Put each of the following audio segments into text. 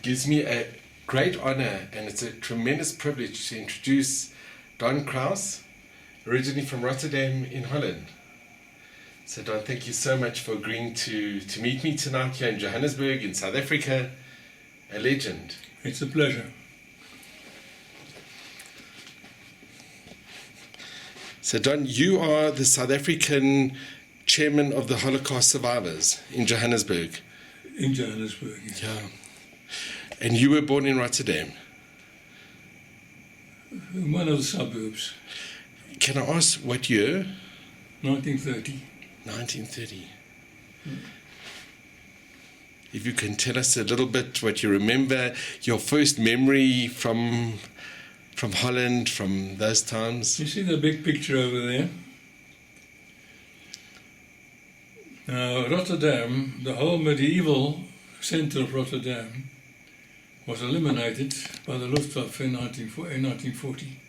gives me a great honor, and it's a tremendous privilege to introduce Don Krausz, originally from Rotterdam in Holland. So Don, thank you so much for agreeing to meet me tonight here in Johannesburg, in South Africa. A legend. It's a pleasure. So Don, you are the South African chairman of the Holocaust survivors in Johannesburg. In Johannesburg, yes. Yeah. And you were born in Rotterdam. In one of the suburbs. Can I ask what year? 1930. 1930. If you can tell us a little bit what you remember, your first memory from Holland, from those times. You see the big picture over there? Now, Rotterdam, the whole medieval centre of Rotterdam, was eliminated by the Luftwaffe in 1940.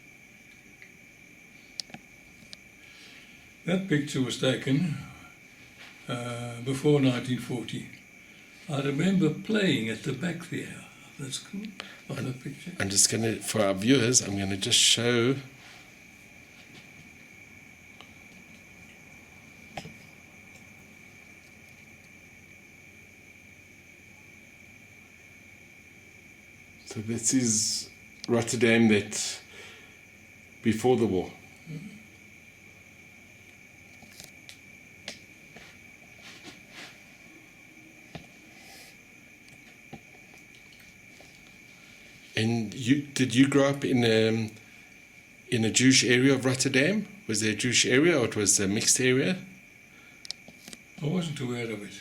That picture was taken before 1940. I remember playing at the back there of the school, of that picture. I'm just going to, for our viewers, I'm going to just show. So this is Rotterdam that before the war. And did you grow up in a Jewish area of Rotterdam? Was there a Jewish area, or it was a mixed area? I wasn't aware of it.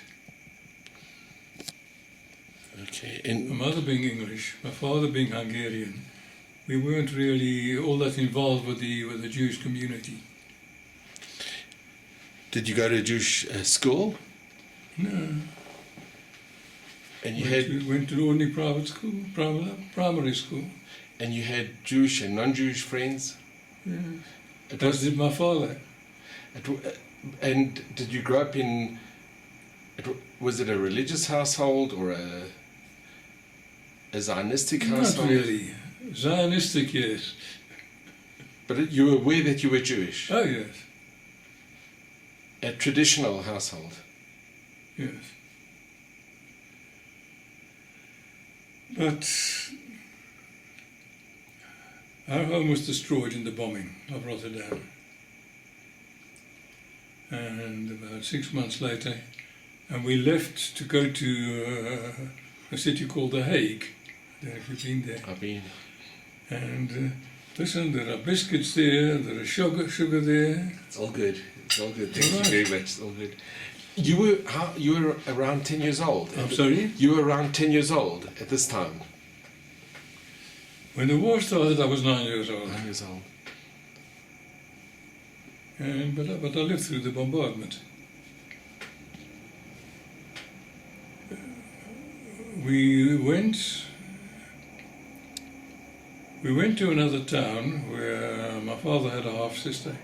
Okay. And My mother being English, my father being Hungarian, we weren't really all that involved with the Jewish community. Did you go to a Jewish school? No. And you went to only private school, primary school. And you had Jewish and non-Jewish friends? Yeah. As did my father. And did you grow up in... Was it a religious household or a Zionistic household? Not really. Zionistic, yes. But you were aware that you were Jewish? Oh, yes. A traditional household? Yes. But our home was destroyed in the bombing of Rotterdam. And about 6 months later, and we left to go to a city called The Hague. I don't know if you've been there. I've been. And listen, there are biscuits there are sugar there. It's all good. It's all good. Thank you very much. It's all good. You were around 10 years old. I'm sorry? You were around 10 years old at this time. When the war started, I was 9 years old. 9 years old. But I lived through the bombardment. We went to another town where my father had a half-sister.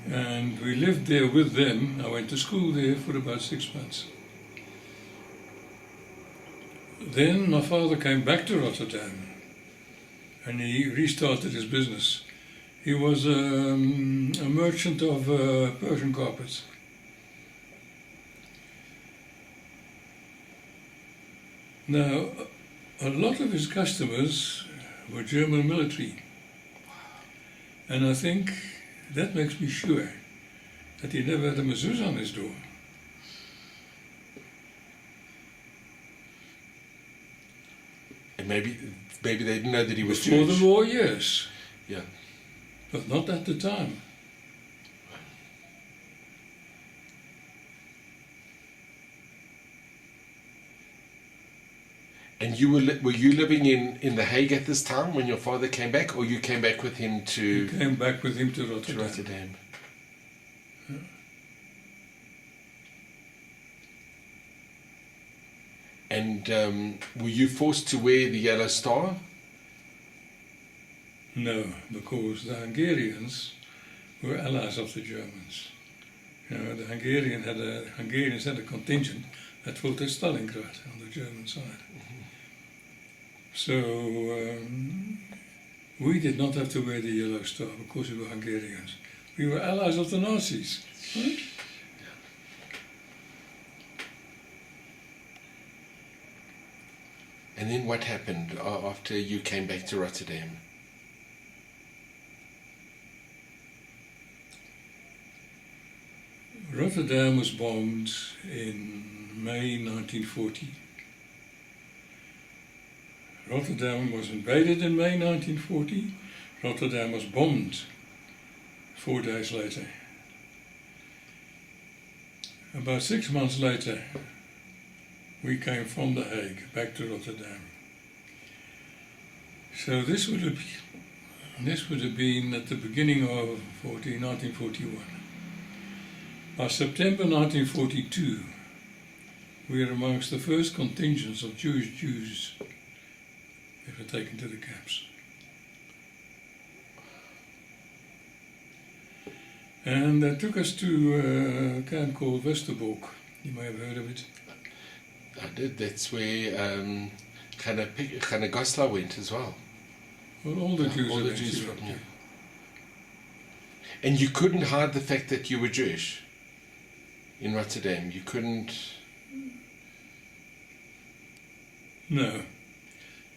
And we lived there with them. I went to school there for about 6 months. Then my father came back to Rotterdam and he restarted his business. He was a merchant of Persian carpets. Now, a lot of his customers were German military. And I think that makes me sure that he never had a mezuzah on his door. And maybe they didn't know that he was Before Jewish. the war, yes. Yeah. But not at the time. And were you living in The Hague at this time when your father came back, or you came back with him to... He came back with him to Rotterdam. To Rotterdam. Yeah. And were you forced to wear the yellow star? No, because the Hungarians were allies of the Germans. You know, the Hungarians had a contingent That fought at Stalingrad on the German side. So we did not have to wear the yellow star because we were Hungarians. We were allies of the Nazis. Right? And then what happened after you came back to Rotterdam? Rotterdam was bombed in May 1940. Rotterdam was invaded in May 1940. Rotterdam was bombed 4 days later. About 6 months later, we came from The Hague back to Rotterdam. So this would have been at the beginning of 1941. By September 1942, we were amongst the first contingents of Jewish Jews that were taken to the camps. And that took us to a camp called Westerbork. You may have heard of it. I did. That's where Hannah Goslar went as well. Well, all the Jews, all the Jews from here. And you couldn't hide the fact that you were Jewish in Rotterdam. You couldn't. No.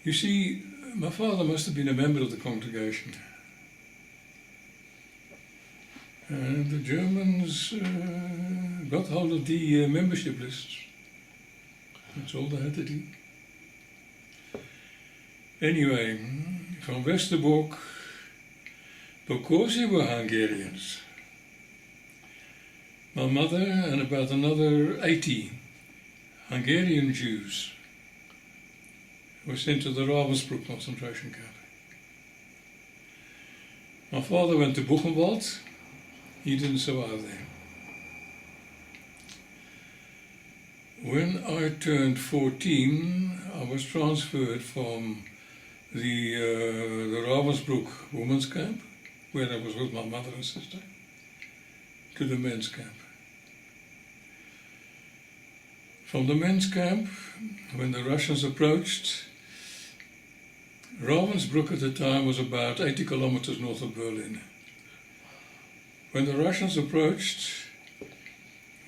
You see, my father must have been a member of the congregation. And the Germans got hold of the membership lists. That's all they had to do. Anyway, from Westerbork, because we were Hungarians, my mother and about another 80 Hungarian Jews were sent to the Ravensbruck concentration camp. My father went to Buchenwald. He didn't survive there. When I turned 14, I was transferred from the Ravensbruck women's camp, where I was with my mother and sister, to the men's camp. From the men's camp, when the Russians approached, Ravensbruck at the time was about 80 kilometers north of Berlin. When the Russians approached,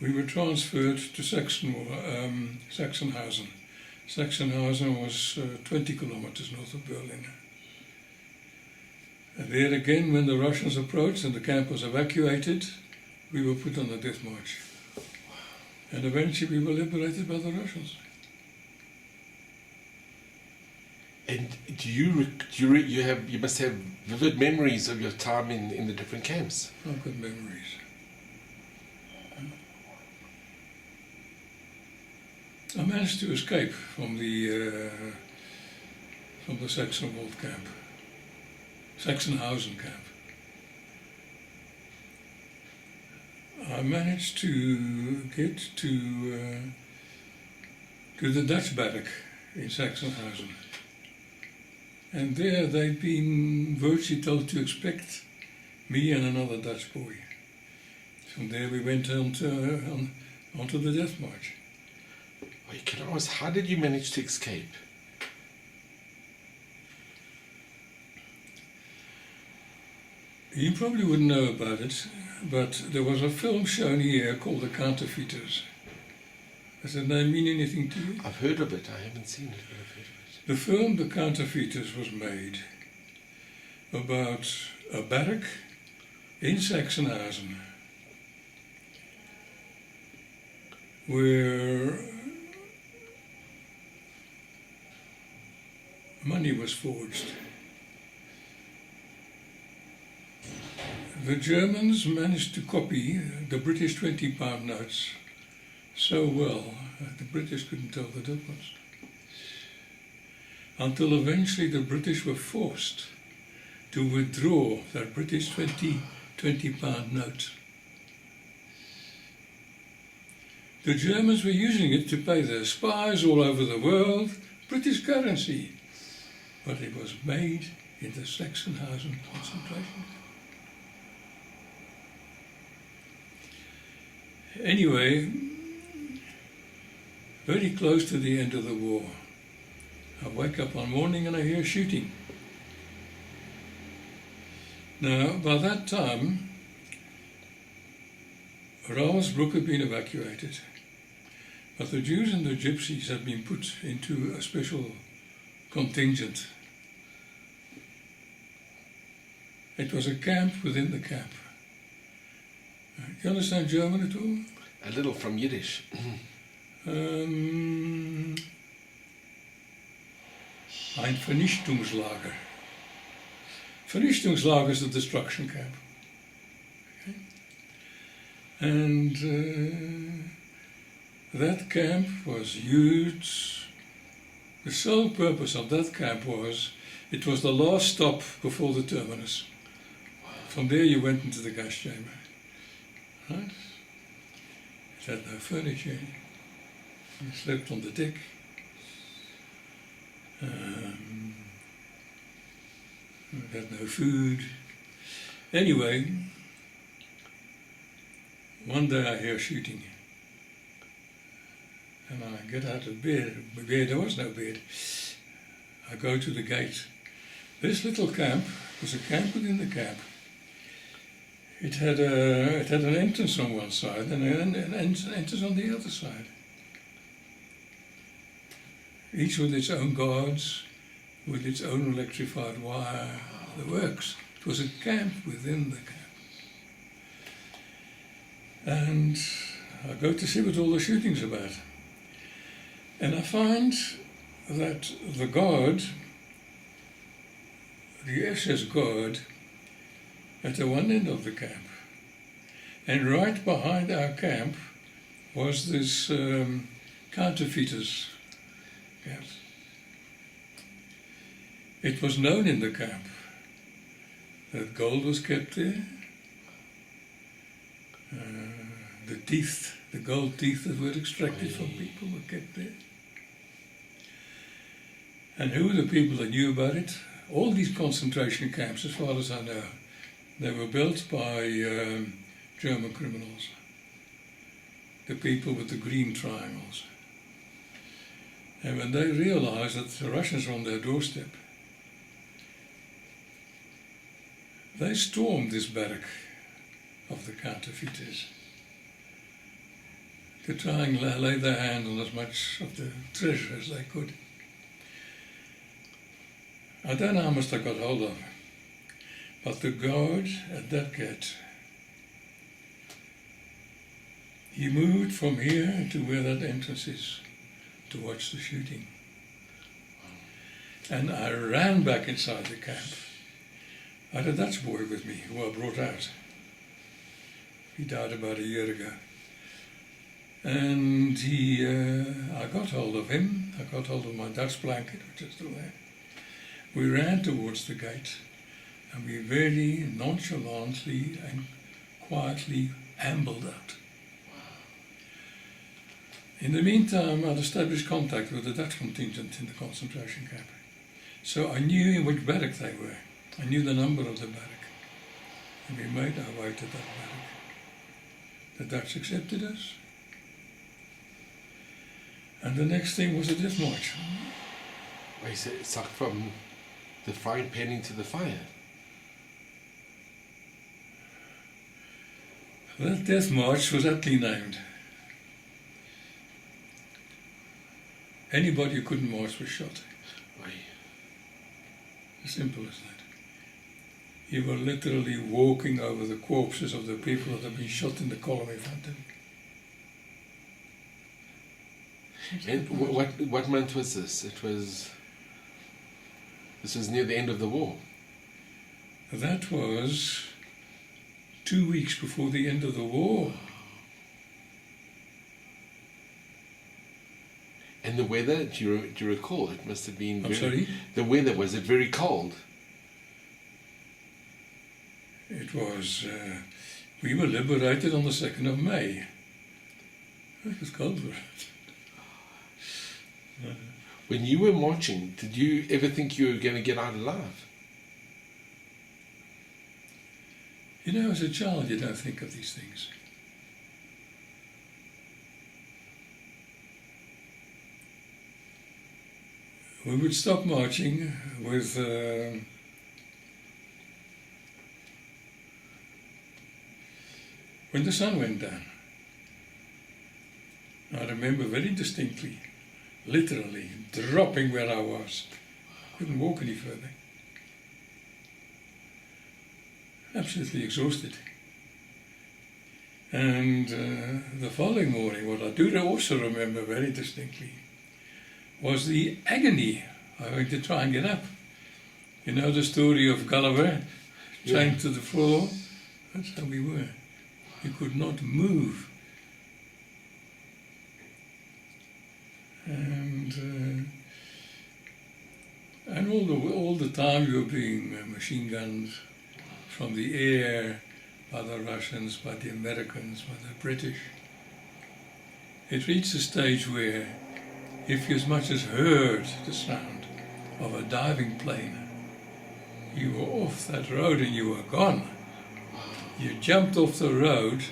we were transferred to Sachsenhausen. Sachsenhausen was 20 kilometers north of Berlin. And there again, when the Russians approached and the camp was evacuated, we were put on a death march. And eventually we were liberated by the Russians. And you must have vivid memories of your time in the different camps. I've got memories. I managed to escape from the Sachsenwald camp, Sachsenhausen camp. I managed to get to the Dutch barrack in Sachsenhausen. And there they'd been virtually told to expect me and another Dutch boy. From there we went onto the death march. Wait, can I ask, how did you manage to escape? You probably wouldn't know about it, but there was a film shown here called The Counterfeiters. Does that name mean anything to you? I've heard of it. I haven't seen it, but I've heard of it. The film The Counterfeiters was made about a barrack in Sachsenhausen where money was forged. The Germans managed to copy the British 20-pound notes so well that the British couldn't tell the difference. Until eventually the British were forced to withdraw their British 20-pound note. The Germans were using it to pay their spies all over the world, British currency, but it was made in the Sachsenhausen concentration camp. Anyway, very close to the end of the war. I wake up one morning and I hear shooting. Now, by that time, Ravensbruck had been evacuated, but the Jews and the Gypsies had been put into a special contingent. It was a camp within the camp. You understand German at all? A little from Yiddish. Ein Vernichtungslager. Vernichtungslager is a destruction camp. Okay. And that camp was used. The sole purpose of that camp was, it was the last stop before the terminus. From there you went into the gas chamber. Right? It had no furniture. You slept on the deck. It had no food. Anyway, one day I hear shooting. And I get out of bed. There was no bed. I go to the gate. This little camp was a camp within the camp. It had an entrance on one side and an entrance on the other side. Each with its own guards, with its own electrified wire, the works. It was a camp within the camp. And I go to see what all the shooting's about. And I find that the guard, the SS guard, at the one end of the camp, and right behind our camp was this counterfeiters camp. It was known in the camp that gold was kept there, the teeth, the gold teeth that were extracted from people were kept there. And who were the people that knew about it? All these concentration camps, as far as I know, they were built by German criminals, the people with the green triangles. And when they realized that the Russians were on their doorstep, they stormed this barrack of the counterfeiters to try and lay their hand on as much of the treasure as they could. I don't know how much they got hold of, but the guard at that gate, he moved from here to where that entrance is to watch the shooting. And I ran back inside the camp. I had a Dutch boy with me who I brought out. He died about a year ago. And I got hold of him. I got hold of my Dutch blanket, which is still there. We ran towards the gate, and we very nonchalantly and quietly ambled out. In the meantime, I'd established contact with the Dutch contingent in the concentration camp. So I knew in which barrack they were. I knew the number of the barrack. And we made our way to that barrack. The Dutch accepted us. And the next thing was a death march. Wait, so it's like from the frying pan into the fire. That death march was aptly named. Anybody who couldn't march was shot. Wait. As simple as that. You were literally walking over the corpses of the people that had been shot in the column in front of you. And what month was this? This was near the end of the war. That was 2 weeks before the end of the war. And the weather, do you recall? It must have been I'm sorry? The weather, was it very cold? It was, we were liberated on the 2nd of May. It was cold for it. When you were marching, did you ever think you were going to get out alive? You know, as a child, you don't think of these things. we would stop marching with when the sun went down. I remember very distinctly, literally dropping where I was. Couldn't walk any further. Absolutely exhausted. And the following morning, what I do also remember very distinctly was the agony I went to try and get up. You know the story of Gulliver chained to the floor? That's how we were. You could not move. And all the time you were being machine gunned from the air by the Russians, by the Americans, by the British. It reached a stage where if you as much as heard the sound of a diving plane, you were off that road and you were gone. You jumped off the road.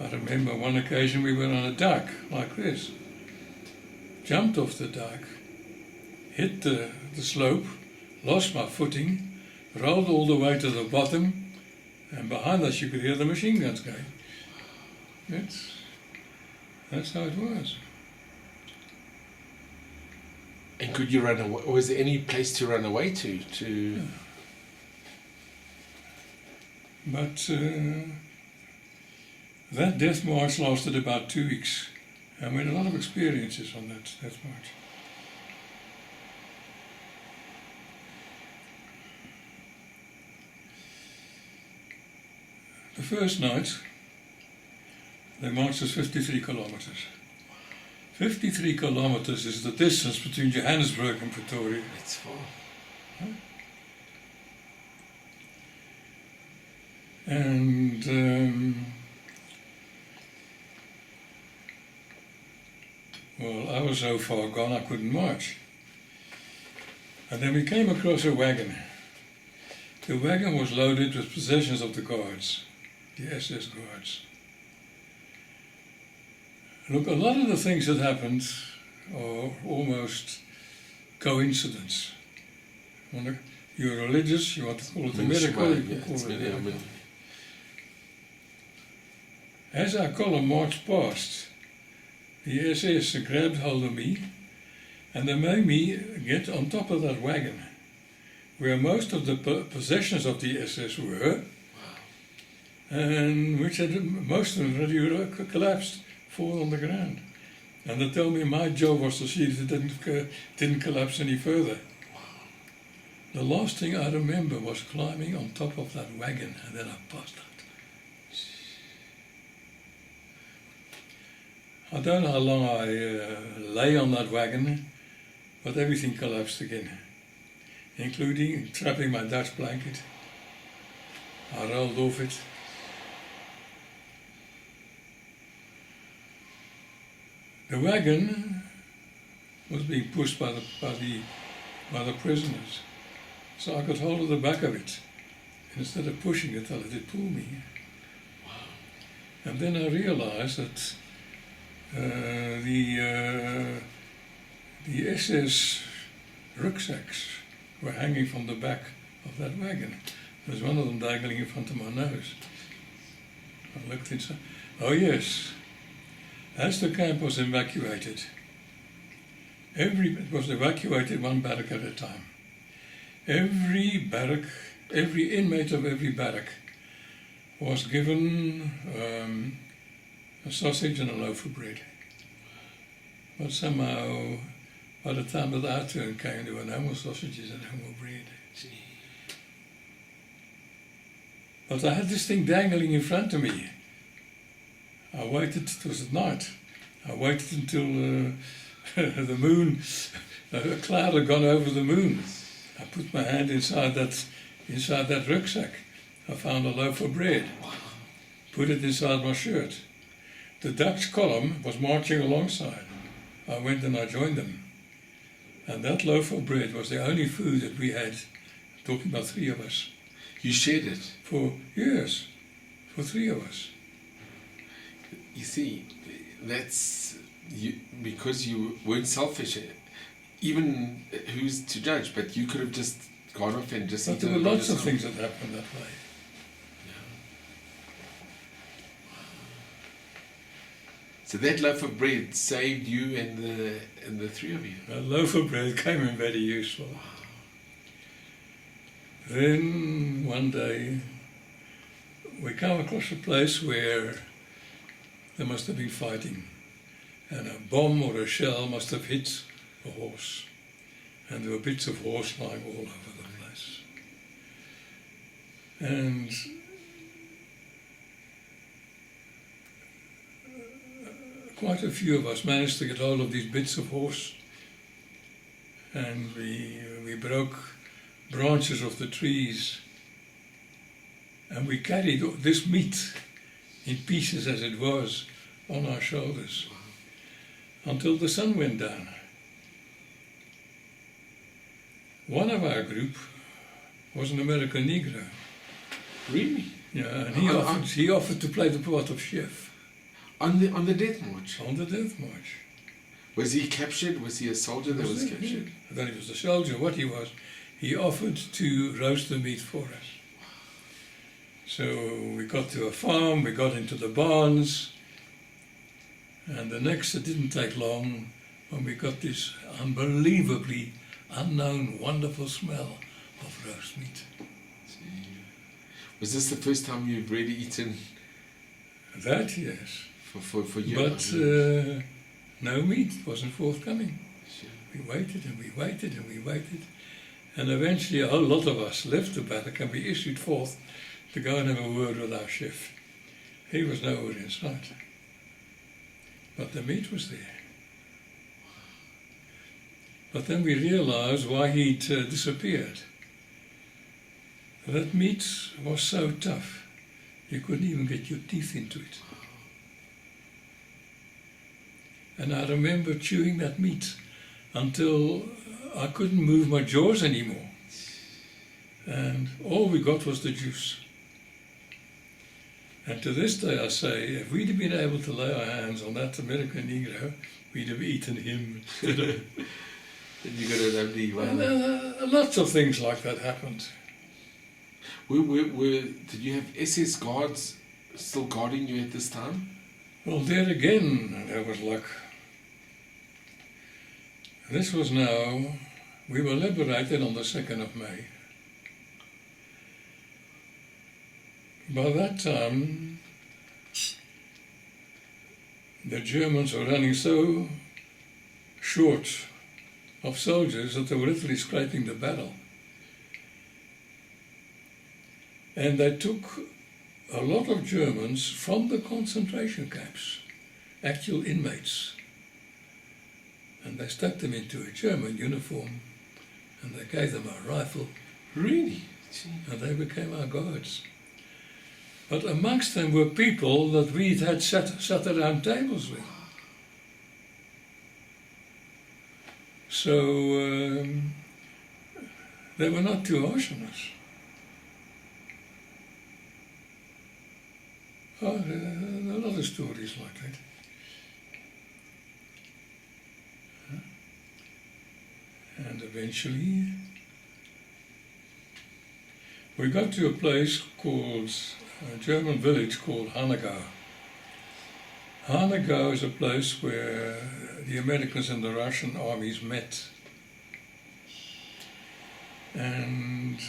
I remember one occasion we were on a duck like this. Jumped off the duck, hit the slope, lost my footing, rolled all the way to the bottom, and behind us you could hear the machine guns going. That's how it was. And could you run away? Was there any place to run away to? Yeah. But that death march lasted about 2 weeks. And we had a lot of experiences on that death march. The first night, the march was 53 kilometers. 53 kilometers is the distance between Johannesburg and Pretoria. It's far. Huh? And well, I was so far gone I couldn't march. And then we came across a wagon. The wagon was loaded with possessions of the guards, the SS guards. Look, a lot of the things that happened are almost coincidence. You're religious, you want to call it a miracle, you can call it a miracle. As our column marched past, the SS grabbed hold of me and they made me get on top of that wagon where most of the possessions of the SS were, and which had most of them already collapsed, fall on the ground. And they told me my job was to see that it didn't collapse any further. The last thing I remember was climbing on top of that wagon, and then I passed out. I don't know how long I lay on that wagon, but everything collapsed again, including trapping my Dutch blanket. I rolled off it. The wagon was being pushed by the prisoners, so I got hold of the back of it. And instead of pushing it, I let it pull me. Wow. And then I realized that the SS rucksacks were hanging from the back of that wagon. There's one of them dangling in front of my nose. I looked inside. Oh yes, as the camp was evacuated, it was evacuated one barrack at a time. Every inmate of every barrack was given a sausage and a loaf of bread. But somehow, by the time that our turn came, there were no more sausages and no more bread. But I had this thing dangling in front of me. I waited, it was at night, I waited until the moon, a cloud had gone over the moon. I put my hand inside that rucksack. I found a loaf of bread, put it inside my shirt. The Dutch column was marching alongside. I went and I joined them. And that loaf of bread was the only food that we had, talking about 3 of us. You shared it? For 3 of us. You see, that's because you weren't selfish. even who's to judge? But you could have just gone off and just. But there were lots of things that happened that way. So that loaf of bread saved you and the three of you. A loaf of bread came in very useful. Then one day we come across a place where there must have been fighting, and a bomb or a shell must have hit a horse, and there were bits of horse lying all over the place. And quite a few of us managed to get hold of these bits of horse, and we broke branches of the trees, and we carried this meat in pieces as it was on our shoulders until the sun went down. One of our group was an American Negro. Really? Yeah, and he offered to play the part of chef. On the death march? On the death march. Was he captured? Was he a soldier that was captured? Yeah. I thought he was a soldier. What he was, he offered to roast the meat for us. So we got to a farm, we got into the barns, and it didn't take long when we got this unbelievably unknown, wonderful smell of roast meat. Was this the first time you've really eaten? That, yes. For you? But no meat wasn't forthcoming. Sure. We waited and we waited and we waited. And eventually a whole lot of us left the barrack and we issued forth to go and have a word with our chef. He was nowhere in sight. But the meat was there. But then we realized why he'd disappeared. That meat was so tough, you couldn't even get your teeth into it. And I remember chewing that meat until I couldn't move my jaws anymore. And all we got was the juice. And to this day I say, if we'd have been able to lay our hands on that American Negro, we'd have eaten him. And you got a lovely one. Lots of things like that happened. Did you have SS guards still guarding you at this time? Well, there again, there was luck. This was now, we were liberated on the 2nd of May. By that time, the Germans were running so short of soldiers that they were literally scraping the barrel. And they took a lot of Germans from the concentration camps, actual inmates, and they stuck them into a German uniform and they gave them a rifle. Really? And they became our guards. But amongst them were people that we'd had sat around tables with. So they were not too harsh on us. Oh, there are a lot of stories like that. And eventually we got to a place called, a German village called Hanegau. Hanegau is a place where the Americans and the Russian armies met. And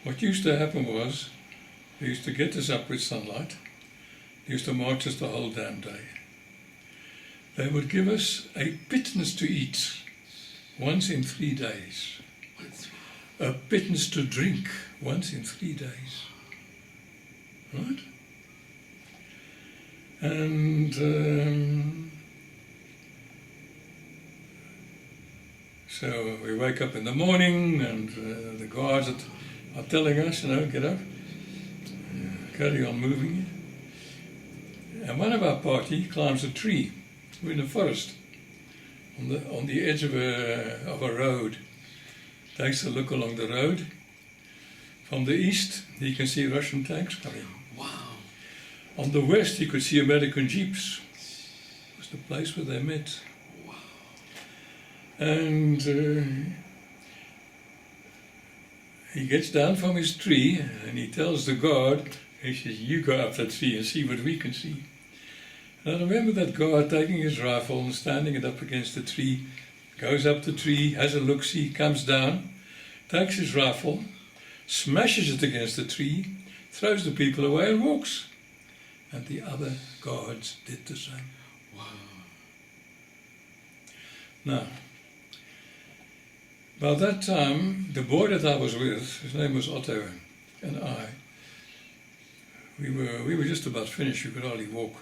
what used to happen was, they used to get us up with sunlight. They used to march us the whole damn day. They would give us a pittance to eat once in 3 days. A pittance to drink once in 3 days. Right? And so we wake up in the morning and the guards are telling us, get up. Carry on moving. And one of our party climbs a tree. We're in the forest, on the edge of a road. Takes a look along the road. From the east, you can see Russian tanks coming. Wow. On the west, you could see American jeeps. It was the place where they met. Wow. And he gets down from his tree and he tells the guard, he says, you go up that tree and see what we can see. And I remember that guard taking his rifle and standing it up against the tree, goes up the tree, has a look-see, comes down, takes his rifle, smashes it against the tree, throws the people away and walks. And the other guards did the same. Wow. Now, by that time, the boy that I was with, his name was Otto, and we were just about finished, we could hardly walk.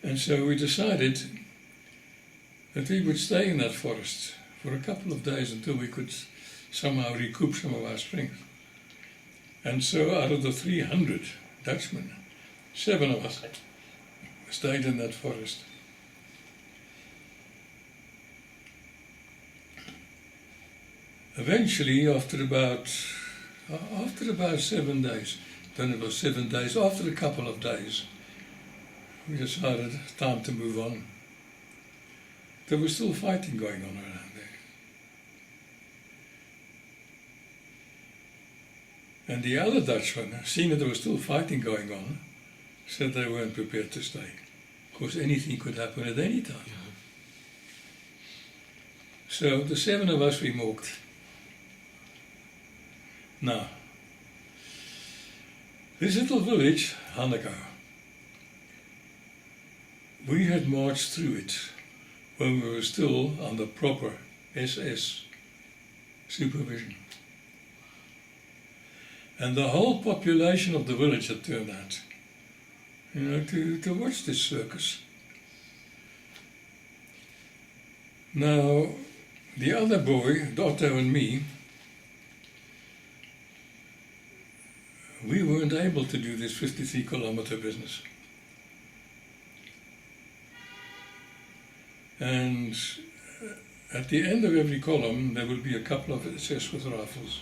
And so we decided that we would stay in that forest for a couple of days until we could somehow recoup some of our strength. And so out of the 300 Dutchmen, 7 of us stayed in that forest. Eventually, after about 7 days, then it was 7 days, after a couple of days, we decided time to move on. There was still fighting going on around there. And the other Dutchmen, seeing that there was still fighting going on, said they weren't prepared to stay. Of course, anything could happen at any time. Yeah. So the 7 of us, we walked. Now, this little village, Hannegau, we had marched through it when we were still under proper SS supervision. And the whole population of the village had turned out, to watch this circus. Now, the other boy, Otto and me, we weren't able to do this 53-kilometer business. And at the end of every column, there would be a couple of SS with rifles.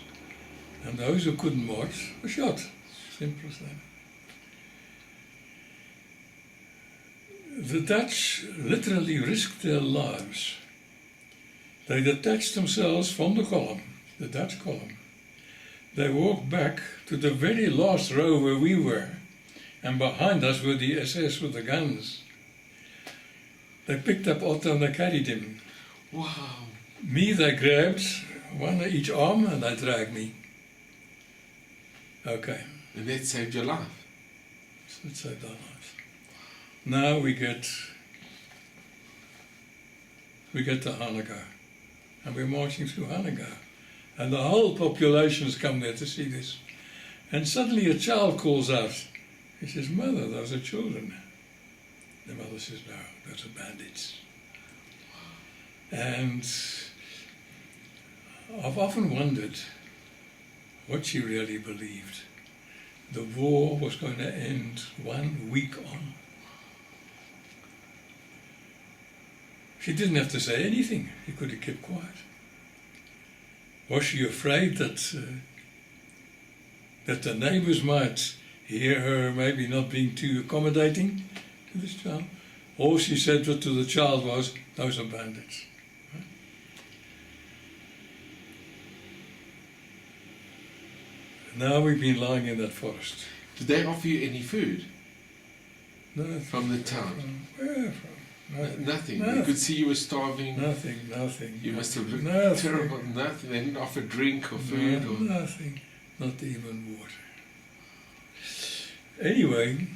And those who couldn't march were shot. Simple as that. The Dutch literally risked their lives. They detached themselves from the column, the Dutch column. They walked back to the very last row where we were, and behind us were the SS with the guns. They picked up Otto and they carried him. Wow. Me they grabbed, one at each arm, and they dragged me. Okay. And that saved your life. So it saved our lives. Now we get to Hannegau, and we're marching through Hannegau, and the whole population's come there to see this. And suddenly a child calls out. He says, "Mother, those are children." The mother says, "No, those are bandits." And I've often wondered what she really believed. The war was going to end 1 week on. She didn't have to say anything. She could have kept quiet. Was she afraid that the neighbors might hear her maybe not being too accommodating to this child? All she said to the child was, "Those are bandits." Now we've been lying in that forest. Did they offer you any food No, from the town? Where from? Nothing. Nothing. You Nothing. could see you were starving. Nothing. You must have looked Nothing. terrible. Nothing. They didn't offer drink or food. Or... Nothing. Not even water. Anyway,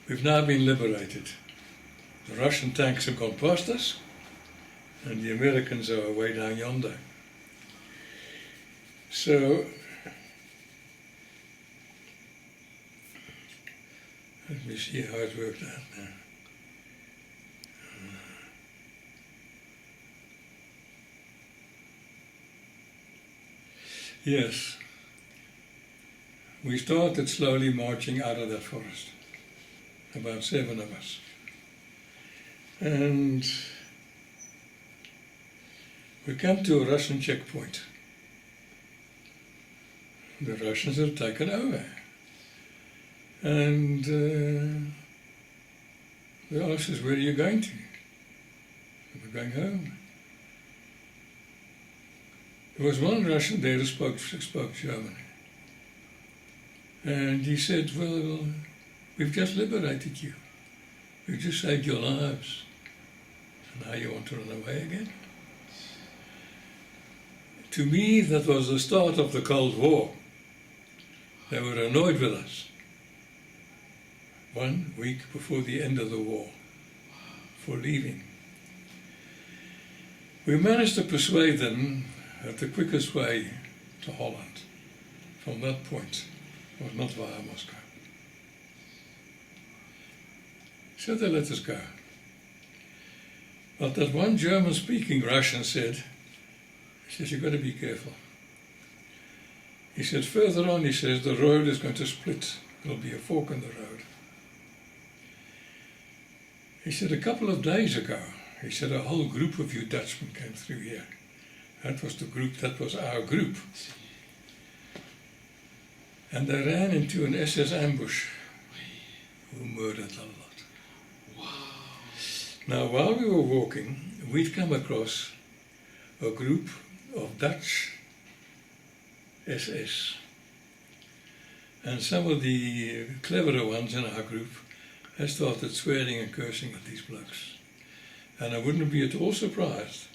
we've now been liberated. The Russian tanks have gone past us, and the Americans are way down yonder. So, let me see how it worked out now. Yes, we started slowly marching out of that forest, about 7 of us. And we come to a Russian checkpoint. The Russians have taken over. And they asked us, "Where are you going to?" We were going home. There was one Russian there who spoke German. And he said, well, we've just liberated you. We've just saved your lives. And now you want to run away again? To me, that was the start of the Cold War. They were annoyed with us. 1 week before the end of the war, for leaving. We managed to persuade them that the quickest way to Holland from that point was not via Moscow. So they let us go. But that one German-speaking Russian said, you've got to be careful. He said, further on, he says, the road is going to split. There'll be a fork in the road. He said, a couple of days ago, he said, a whole group of you Dutchmen came through here. That was the group, that was our group. And they ran into an SS ambush who murdered a lot. Wow. Now, while we were walking, we'd come across a group of Dutch SS. And some of the cleverer ones in our group had started swearing and cursing at these blokes. And I wouldn't be at all surprised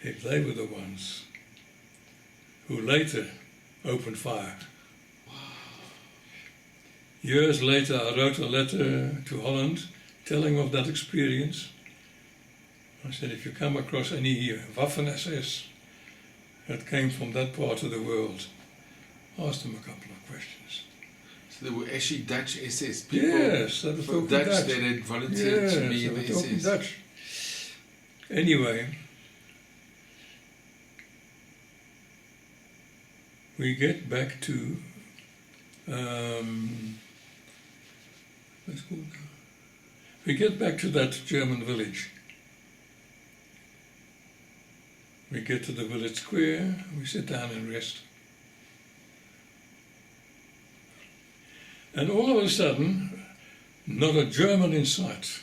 if they were the ones who later opened fire. Wow. Years later, I wrote a letter to Holland telling of that experience. I said, if you come across any Waffen-SS that came from that part of the world, ask them a couple of questions. So there were actually Dutch SS people? Yes, they were talking Dutch. That had volunteered to be in the SS. Dutch. Anyway, we get back to we get back to that German village. We get to the village square, we sit down and rest. And all of a sudden, not a German in sight.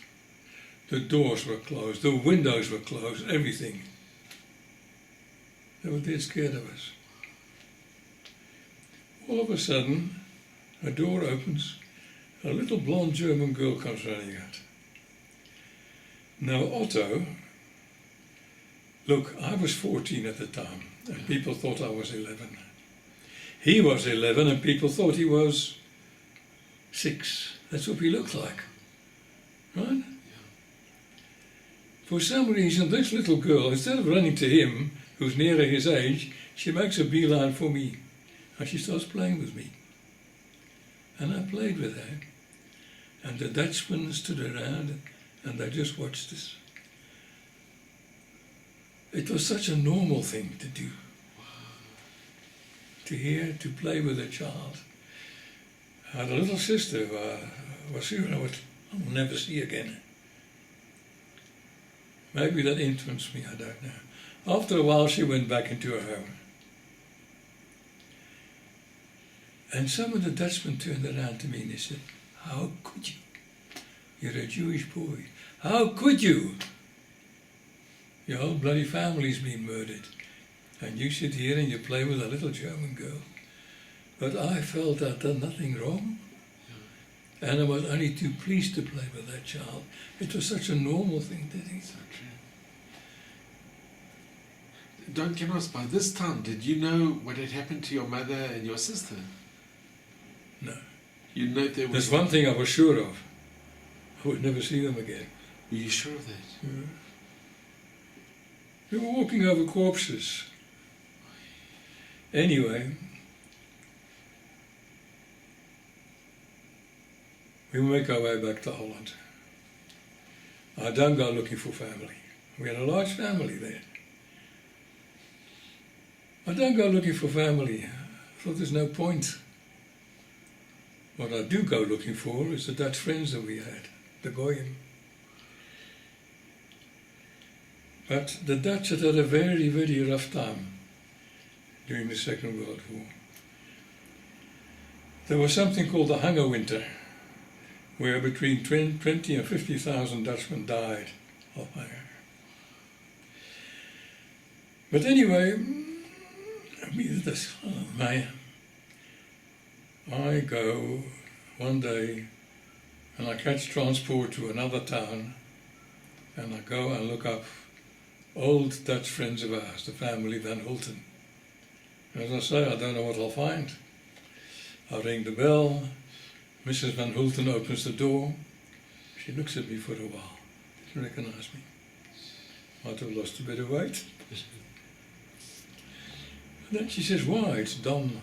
The doors were closed, the windows were closed, everything. They were dead scared of us. All of a sudden, a door opens, a little blonde German girl comes running out. Now Otto, look, I was 14 at the time, and people thought I was 11. He was 11, and people thought he was 6. That's what he looked like, right? For some reason, this little girl, instead of running to him, who's nearer his age, she makes a beeline for me. And she starts playing with me. And I played with her. And the Dutchmen stood around and they just watched us. It was such a normal thing to do. To hear, to play with a child. I had a little sister who was sure I would never see again. Maybe that influenced me, I don't know. After a while, she went back into her home. And some of the Dutchmen turned around to me and they said, how could you? You're a Jewish boy. How could you? Your whole bloody family's been murdered. And you sit here and you play with a little German girl. But I felt I'd done nothing wrong. And I was only too pleased to play with that child. It was such a normal thing to do. So true. Don Krausz, by this time, did you know what had happened to your mother and your sister? No. You know there was... There's one thing I was sure of. I would never see them again. Were you sure of that? Yeah. We were walking over corpses. Anyway, we make our way back to Holland. I don't go looking for family. We had a large family there. I don't go looking for family. I thought there's no point. What I do go looking for is the Dutch friends that we had, the Goyim. But the Dutch had had a very, very rough time during the Second World War. There was something called the Hunger Winter, where between 20 and 50,000 Dutchmen died of hunger. But anyway, I go one day and I catch transport to another town and I go and look up old Dutch friends of ours, the family Van Hulten. And as I say, I don't know what I'll find. I ring the bell, Mrs. Van Hulten opens the door. She looks at me for a while, didn't recognize me. Might have lost a bit of weight. And then she says, "Why, it's Don."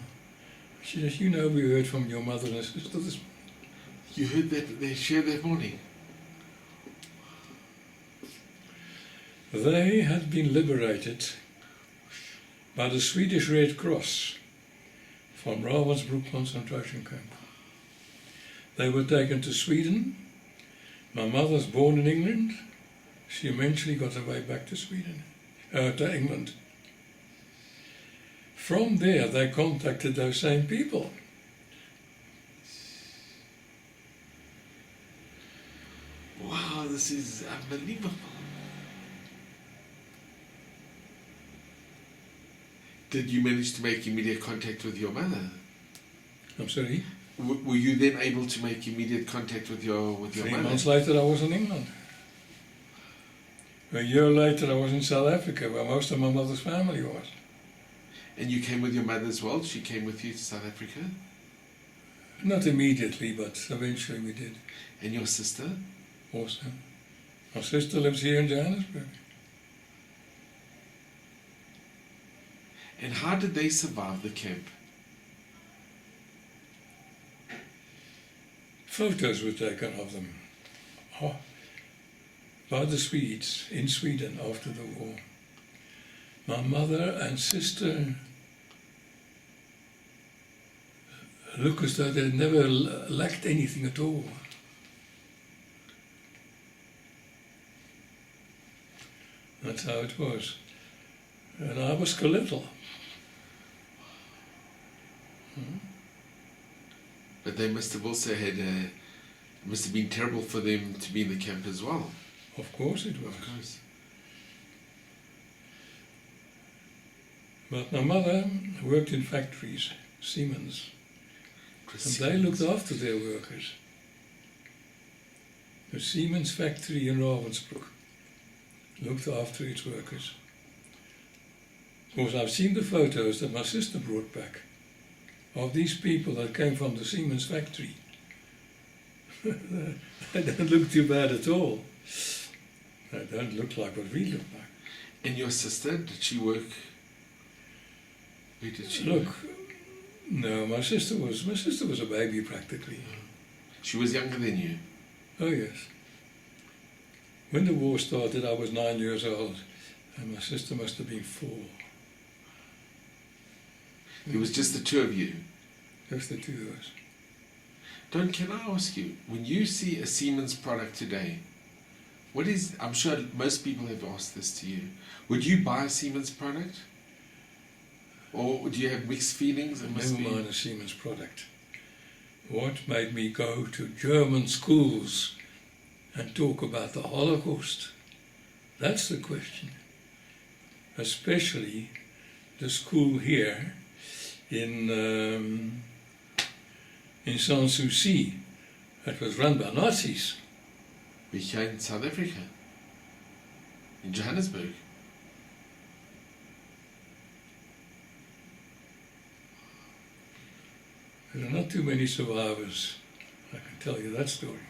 She says, "You know, we heard from your mother and sister this morning." You heard that they shared that morning? They had been liberated by the Swedish Red Cross from Ravensbruck concentration camp. They were taken to Sweden. My mother's born in England. She eventually got her way back to Sweden, to England. From there, they contacted those same people. Wow, this is unbelievable. Did you manage to make immediate contact with your mother? I'm sorry? Were you then able to make immediate contact with your mother? 3 months later, I was in England. A year later, I was in South Africa, where most of my mother's family was. And you came with your mother as well? She came with you to South Africa? Not immediately, but eventually we did. And your sister? Also. My sister lives here in Johannesburg. And how did they survive the camp? Photos were taken of them by the Swedes in Sweden after the war. My mother and sister look as though they never lacked anything at all. That's how it was. And I was skeletal. But they must have also had it must have been terrible for them to be in the camp as well. Of course it was. Of course. But my mother worked in factories, Siemens, and they looked after their workers. The Siemens factory in Ravensbruck looked after its workers. Of course, I've seen the photos that my sister brought back of these people that came from the Siemens factory. They don't look too bad at all. They don't look like what we look like. And your sister, did she work? Where did she Look, work? no, my sister was a baby practically. She was younger than you? Oh yes. When the war started, I was 9 years old, and my sister must have been 4. It was just the two of you? Just the two of us. Don, can I ask you, when you see a Siemens product today, what is, I'm sure most people have asked this to you, would you buy a Siemens product? Or do you have mixed feelings? Never mind a Siemens product. What made me go to German schools and talk about the Holocaust? That's the question. Especially the school here in Sanssouci that was run by Nazis. We're here in South Africa, in Johannesburg. There are not too many survivors, I can tell you that story.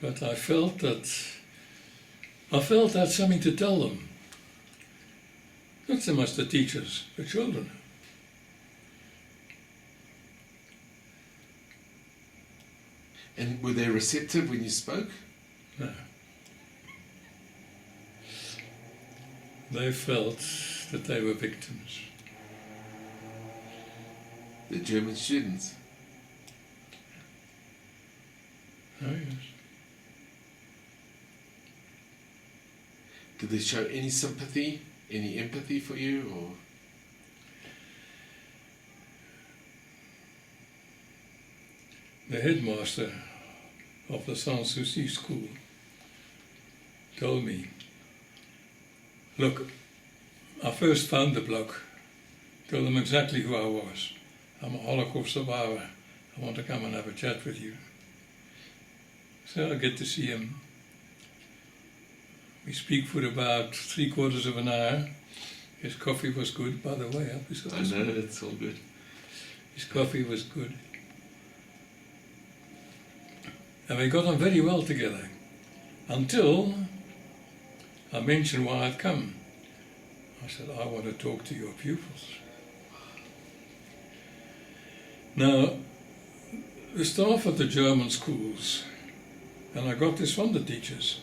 But I felt that I had something to tell them. Not so much the teachers, the children. And were they receptive when you spoke? No. They felt that they were victims. The German students? Oh yes. Did they show any sympathy, any empathy for you, or? The headmaster of the Sanssouci school told me Look, I first phoned the bloke, told him exactly who I was. I'm a Holocaust survivor. I want to come and have a chat with you. So I get to see him. We speak for about 3/4 of an hour. His coffee was good, by the way. I know, it's all good. His coffee was good. And we got on very well together. Until I mentioned why I'd come. I said, I want to talk to your pupils. Now, the staff at the German schools, and I got this from the teachers,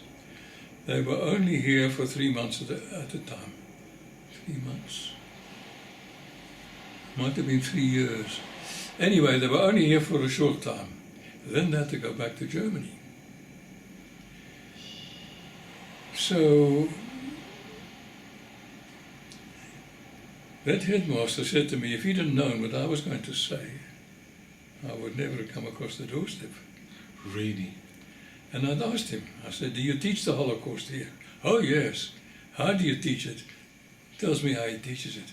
they were only here for 3 months at a time. 3 months. Might have been 3 years. Anyway, they were only here for a short time. Then they had to go back to Germany. So that headmaster said to me, if he'd have known what I was going to say, I would never have come across the doorstep. Really? And I'd asked him, I said, do you teach the Holocaust here? Oh yes. How do you teach it? Tells me how he teaches it.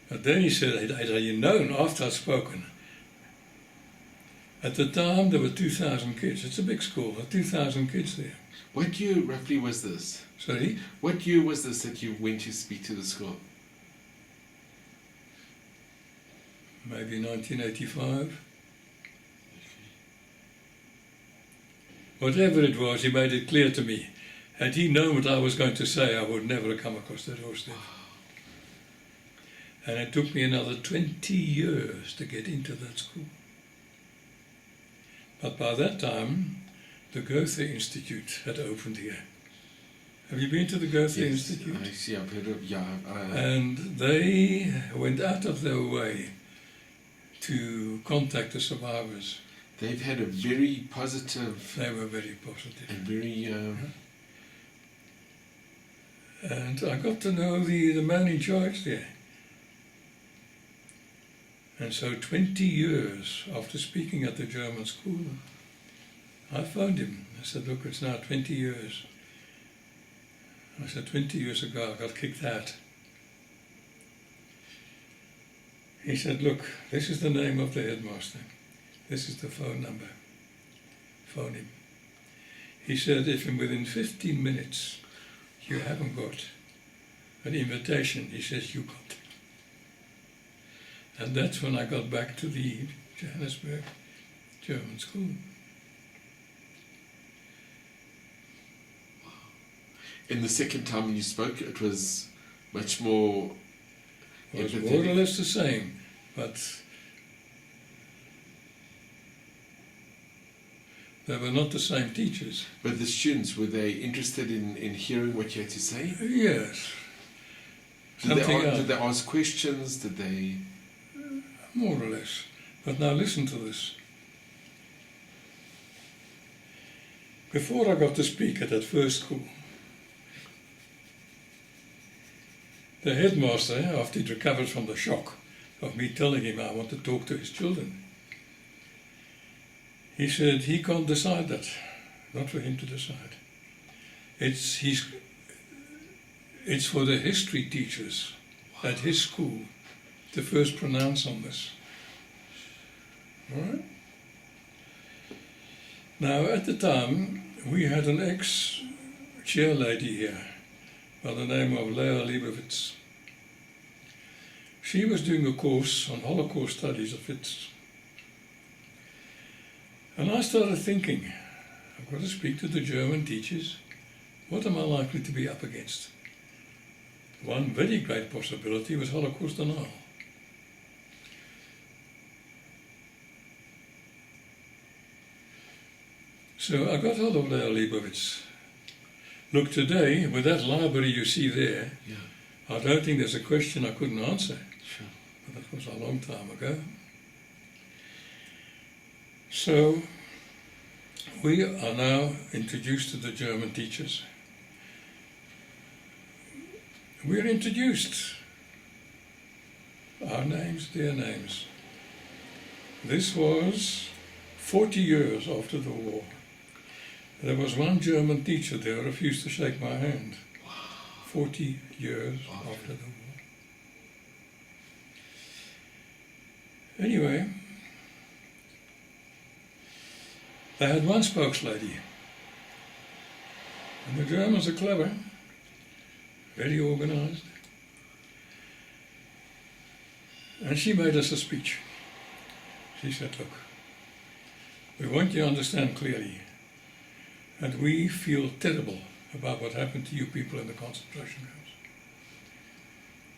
But then he said, had you known after I'd spoken, at the time there were 2,000 kids. It's a big school, 2,000 kids there. What year roughly was this? Sorry? What year was this that you went to speak to the school? Maybe 1985. Whatever it was, he made it clear to me. Had he known what I was going to say, I would never have come across the doorstep. And it took me another 20 years to get into that school. But by that time, the Goethe Institute had opened here. Have you been to the Goethe Institute? I see, I've heard of, yeah. And they went out of their way to contact the survivors. They've had a very positive... They were very positive. And very... And I got to know the man in charge there. And so 20 years after speaking at the German school, I phoned him. I said, look, it's now 20 years. I said, 20 years ago I got kicked out. He said, look, this is the name of the headmaster. This is the phone number. Phone him. He said, if within 15 minutes you haven't got an invitation, he says, you contact. And that's when I got back to the Johannesburg German school. And the second time when you spoke, it was much more... It was more or less the same, but they were not the same teachers. But the students, were they interested in hearing what you had to say? Yes. Did they ask questions? Did they... More or less. But now listen to this. Before I got to speak at that first school, the headmaster, after he'd recovered from the shock of me telling him I want to talk to his children, he said he can't decide that. Not for him to decide. It's for the history teachers at his school to first pronounce on this. All right? Now, at the time, we had an ex-chair lady here by the name of Leah Leibovitz. She was doing a course on Holocaust studies at Wits. And I started thinking, I've got to speak to the German teachers. What am I likely to be up against? One very great possibility was Holocaust denial. So I got hold of Leah Leibovitz. Look, today, with that library you see there, I don't think there's a question I couldn't answer. Sure. But that was a long time ago. So we are now introduced to the German teachers. We're introduced. Our names, their names. This was 40 years after the war. There was one German teacher there who refused to shake my hand. 40 years after the war. Anyway, they had one spokeslady. And the Germans are clever, very organized. And she made us a speech. She said, look, we want you to understand clearly that we feel terrible about what happened to you people in the concentration camps.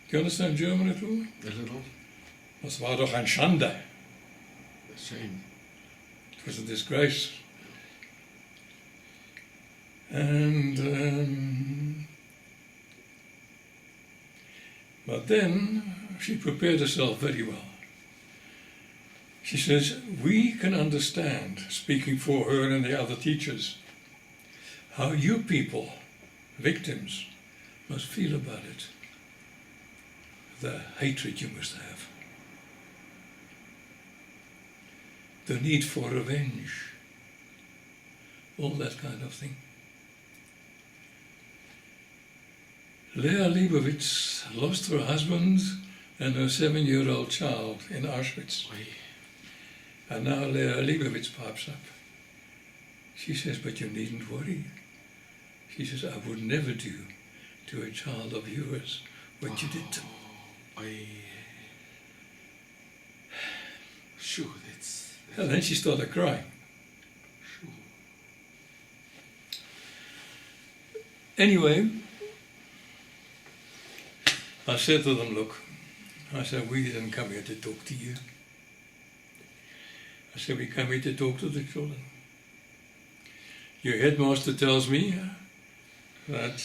Do you understand German at all? A little. Das war doch ein Schande. A shame. It was a disgrace. And but then she prepared herself very well. She says, we can understand, speaking for her and the other teachers, how you people, victims, must feel about it. The hatred you must have. The need for revenge. All that kind of thing. Lea Leibowitz lost her husband and her 7-year-old child in Auschwitz. And now Lea Leibowitz pipes up. She says, but you needn't worry. She says, I would never do to a child of yours what you did to me. Sure, that's... And then she started crying. Sure. Anyway, I said to them, look, I said, we didn't come here to talk to you. I said, we come here to talk to the children. Your headmaster tells me that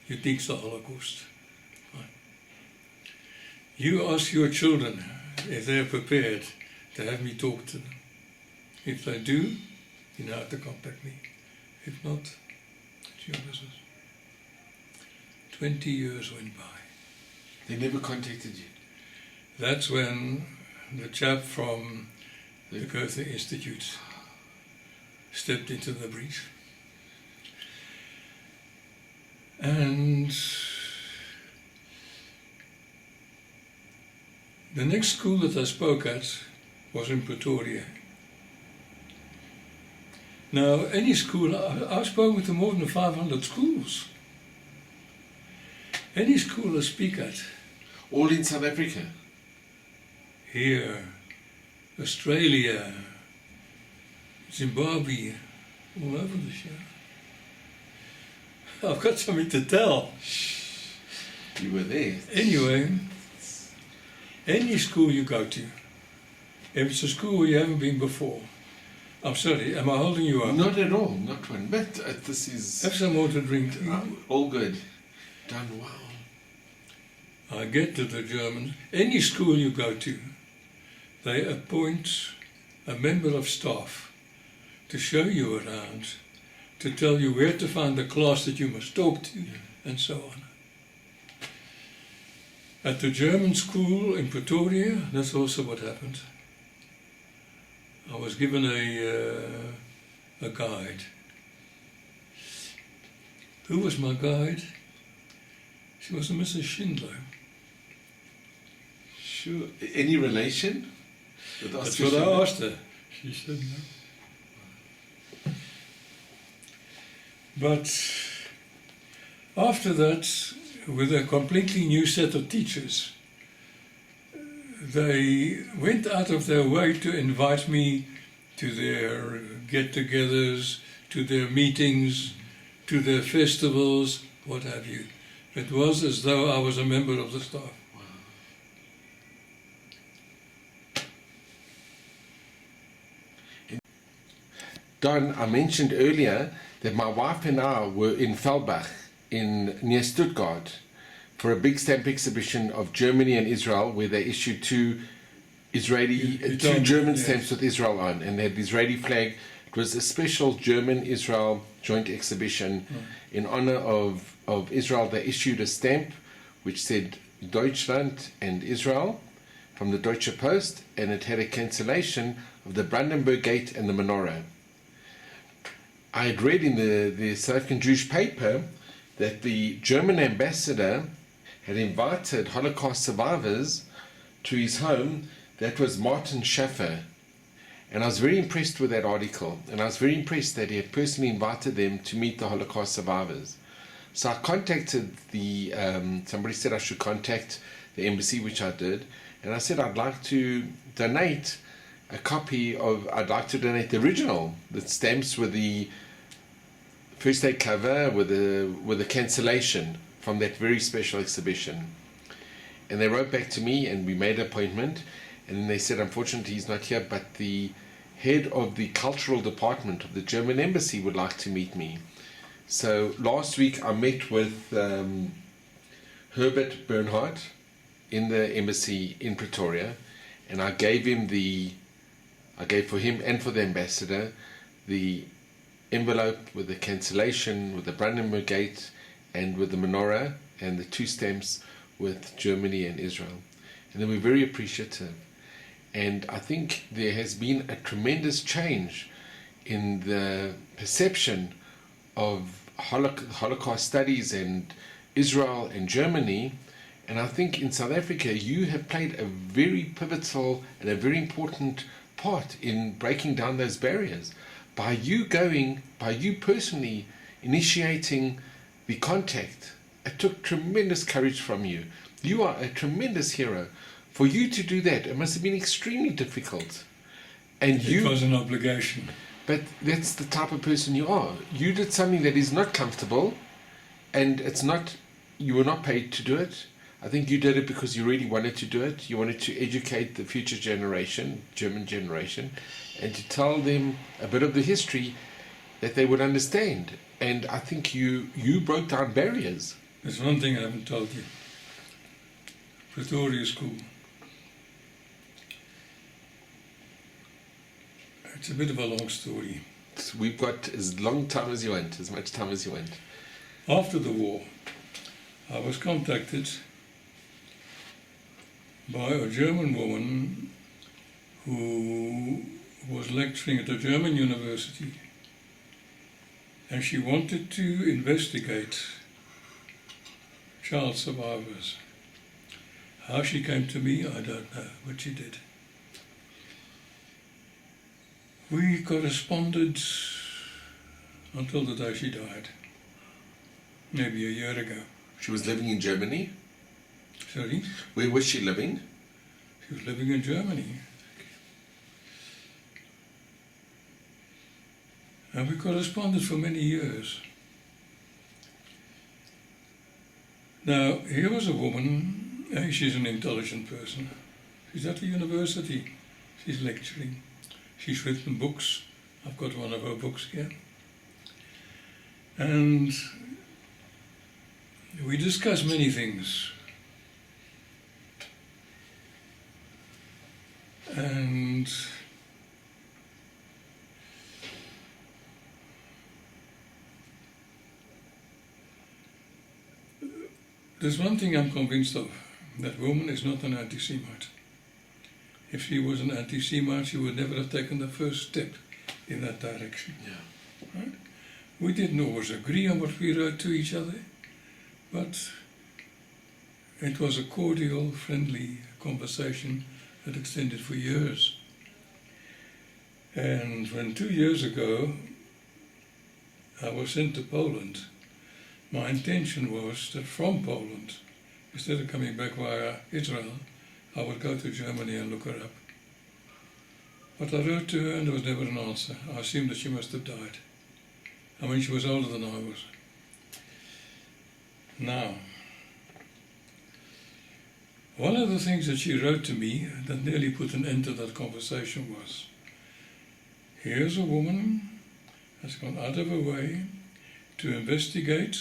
you teach the Holocaust. Fine. You ask your children if they're prepared to have me talk to them. If they do, you know how to contact me. If not, it's your business. 20 years went by. They never contacted you? That's when the chap from the Goethe Institute stepped into the breach. And the next school that I spoke at was in Pretoria. Now, any school, I've spoken to more than 500 schools. Any school I speak at. All in South Africa? Here, Australia, Zimbabwe, all over the show. I've got something to tell. You were there. Anyway, any school you go to, if it's a school where you haven't been before, I'm sorry, am I holding you up? Not at all, not one. But this is... Have some more to drink. all good. Done well. I get to the Germans. Any school you go to, they appoint a member of staff to show you around, to tell you where to find the class that you must talk to, and so on. At the German school in Pretoria, that's also what happened. I was given a guide. Who was my guide? She was a Mrs. Schindler. Sure. Any relation? That's what I asked her. She said no. But after that, with a completely new set of teachers, they went out of their way to invite me to their get-togethers, to their meetings, to their festivals, what have you. It was as though I was a member of the staff. Don, I mentioned earlier that my wife and I were in Fellbach, near Stuttgart, for a big stamp exhibition of Germany and Israel, where they issued two German stamps with Israel on, and they had the Israeli flag. It was a special German-Israel joint exhibition. In honor of Israel. They issued a stamp which said Deutschland and Israel from the Deutsche Post, and it had a cancellation of the Brandenburg Gate and the menorah. I had read in the South African Jewish paper that the German ambassador had invited Holocaust survivors to his home. That was Martin Schaffer. And I was very impressed with that article. And I was very impressed that he had personally invited them to meet the Holocaust survivors. So I contacted somebody said I should contact the embassy, which I did. And I said I'd like to donate I'd like to donate the original, the stamps with the first aid cover, with the cancellation from that very special exhibition. And they wrote back to me, and we made an appointment. And then they said, unfortunately, he's not here, but the head of the cultural department of the German embassy would like to meet me. So last week I met with Herbert Bernhardt in the embassy in Pretoria, and I gave for him and for the ambassador the envelope with the cancellation, with the Brandenburg Gate, and with the menorah, and the 2 stamps with Germany and Israel. And they were very appreciative. And I think there has been a tremendous change in the perception of Holocaust studies and Israel and Germany. And I think in South Africa you have played a very pivotal and a very important part in breaking down those barriers. By you personally initiating the contact, it took tremendous courage from you. You are a tremendous hero. For you to do that, it must have been extremely difficult. And it was an obligation. But that's the type of person you are. You did something that is not comfortable, and you were not paid to do it. I think you did it because you really wanted to do it. You wanted to educate the future generation, German generation, and to tell them a bit of the history that they would understand. And I think you broke down barriers. There's one thing I haven't told you. Pretoria School. It's a bit of a long story. We've got as long time as you want, as much time as you want. After the war, I was contacted by a German woman who was lecturing at a German university, and she wanted to investigate child survivors. How she came to me, I don't know, but she did. We corresponded until the day she died, maybe a year ago. She was living in Germany? Sorry? Where was she living? She was living in Germany. And we corresponded for many years. Now, here was a woman, she's an intelligent person. She's at the university, she's lecturing. She's written books. I've got one of her books here. And we discuss many things. And there's one thing I'm convinced of. That woman is not an anti-Semite. If she was an anti-Semite, she would never have taken the first step in that direction. Yeah. Right? We didn't always agree on what we wrote to each other, but it was a cordial, friendly conversation that extended for years. And when 2 years ago I was sent to Poland, my intention was that from Poland, instead of coming back via Israel, I would go to Germany and look her up. But I wrote to her and there was never an answer. I assumed that she must have died. I mean, she was older than I was. Now, one of the things that she wrote to me that nearly put an end to that conversation was, here's a woman that's gone out of her way to investigate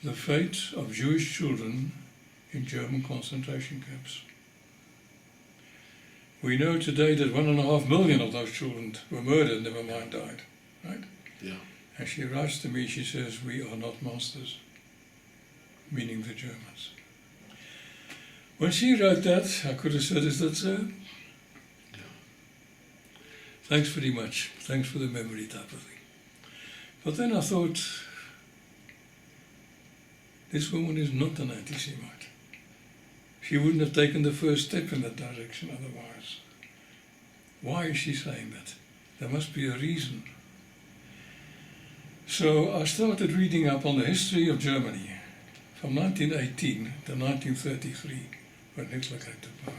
the fate of Jewish children in German concentration camps. We know today that 1.5 million of those children were murdered, never mind died, right? Yeah. And she writes to me, she says, we are not monsters, meaning the Germans. When she wrote that, I could have said, is that so? Yeah. Thanks very much. Thanks for the memory type of thing. But then I thought, this woman is not an anti-Semite. She wouldn't have taken the first step in that direction otherwise. Why is she saying that? There must be a reason. So I started reading up on the history of Germany from 1918 to 1933, when Hitler came to power.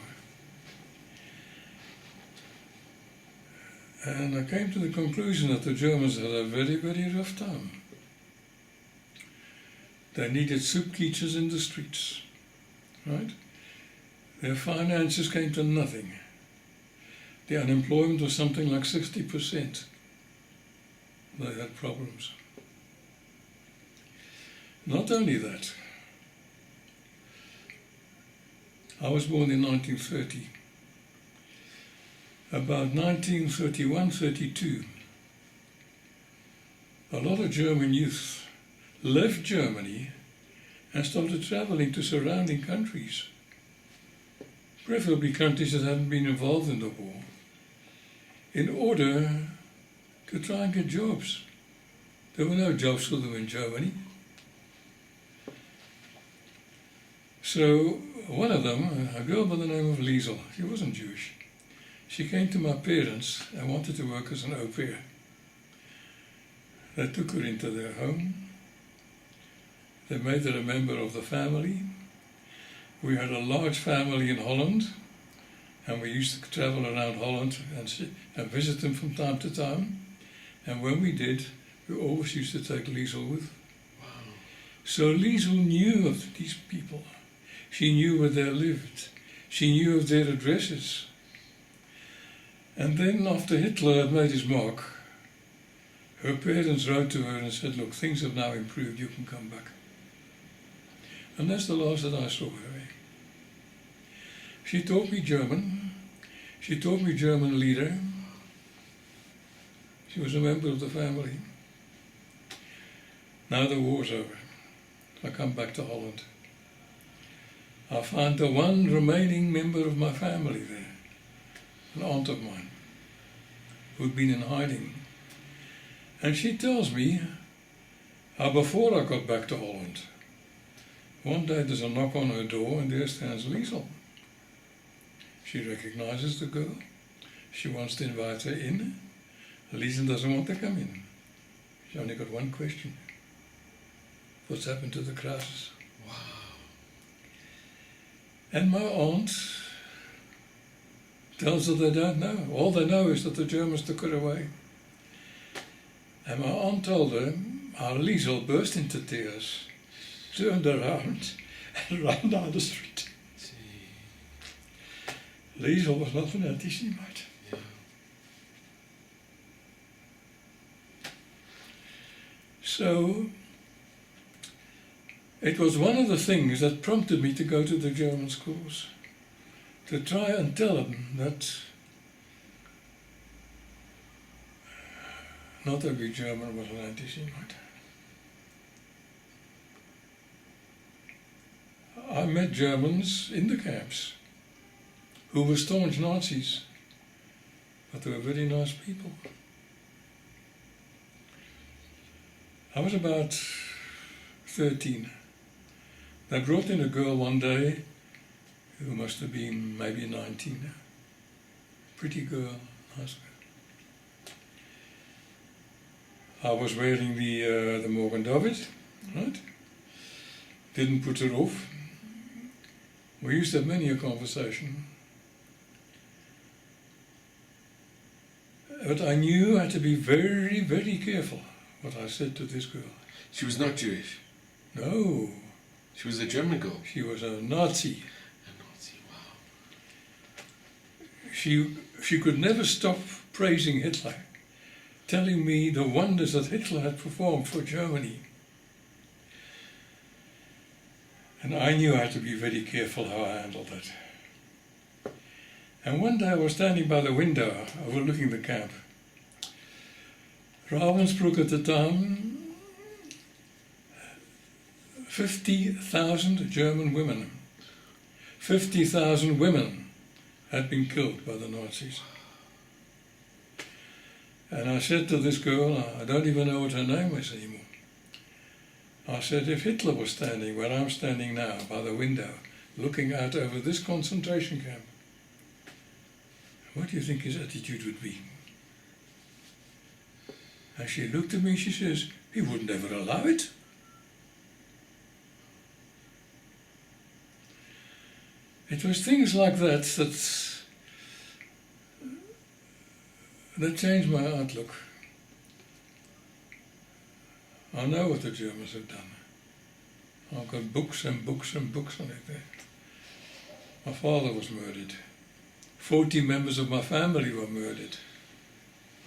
And I came to the conclusion that the Germans had a very, very rough time. They needed soup kitchens in the streets, right? Their finances came to nothing. The unemployment was something like 60%. They had problems. Not only that, I was born in 1930. About 1931-32, a lot of German youth left Germany and started traveling to surrounding countries, preferably countries that hadn't been involved in the war, in order to try and get jobs. There were no jobs for them in Germany. So one of them, a girl by the name of Liesel, she wasn't Jewish. She came to my parents and wanted to work as an au pair. They took her into their home. They made her a member of the family. We had a large family in Holland, and we used to travel around Holland and visit them from time to time. And when we did, we always used to take Liesel with. Wow. So Liesel knew of these people. She knew where they lived. She knew of their addresses. And then after Hitler had made his mark, her parents wrote to her and said, look, things have now improved, you can come back. And that's the last that I saw her. She taught me German. She taught me German lieder. She was a member of the family. Now the war's over. I come back to Holland. I found the one remaining member of my family there, an aunt of mine, who'd been in hiding. And she tells me how before I got back to Holland, one day there's a knock on her door and there stands Liesel. She recognizes the girl. She wants to invite her in. Liesel doesn't want to come in. She only got one question. What's happened to the Krauszes? Wow. And my aunt tells her they don't know. All they know is that the Germans took her away. And my aunt told her how Liesel burst into tears, turned around and ran down the street. Liesel was not an anti-Semite. Yeah. So it was one of the things that prompted me to go to the German schools, to try and tell them that not every German was an anti-Semite. I met Germans in the camps who were staunch Nazis, but they were very nice people. I was about 13. They brought in a girl one day who must have been maybe 19. Pretty girl, nice girl. I was wearing the Morgan David, right? Didn't put her off. We used to have many a conversation. But I knew I had to be very, very careful what I said to this girl. She was not Jewish. No. She was a German girl. She was a Nazi. A Nazi, wow. She could never stop praising Hitler, telling me the wonders that Hitler had performed for Germany. And I knew I had to be very careful how I handled it. And one day I was standing by the window overlooking the camp. Ravensbruck at the time, 50,000 German women. 50,000 women had been killed by the Nazis. And I said to this girl, I don't even know what her name is anymore. I said, if Hitler was standing where I'm standing now, by the window, looking out over this concentration camp, what do you think his attitude would be? And she looked at me, she says, he wouldn't ever allow it. It was things like that that changed my outlook. I know what the Germans have done. I've got books and books and books on it there. My father was murdered. 40 members of my family were murdered.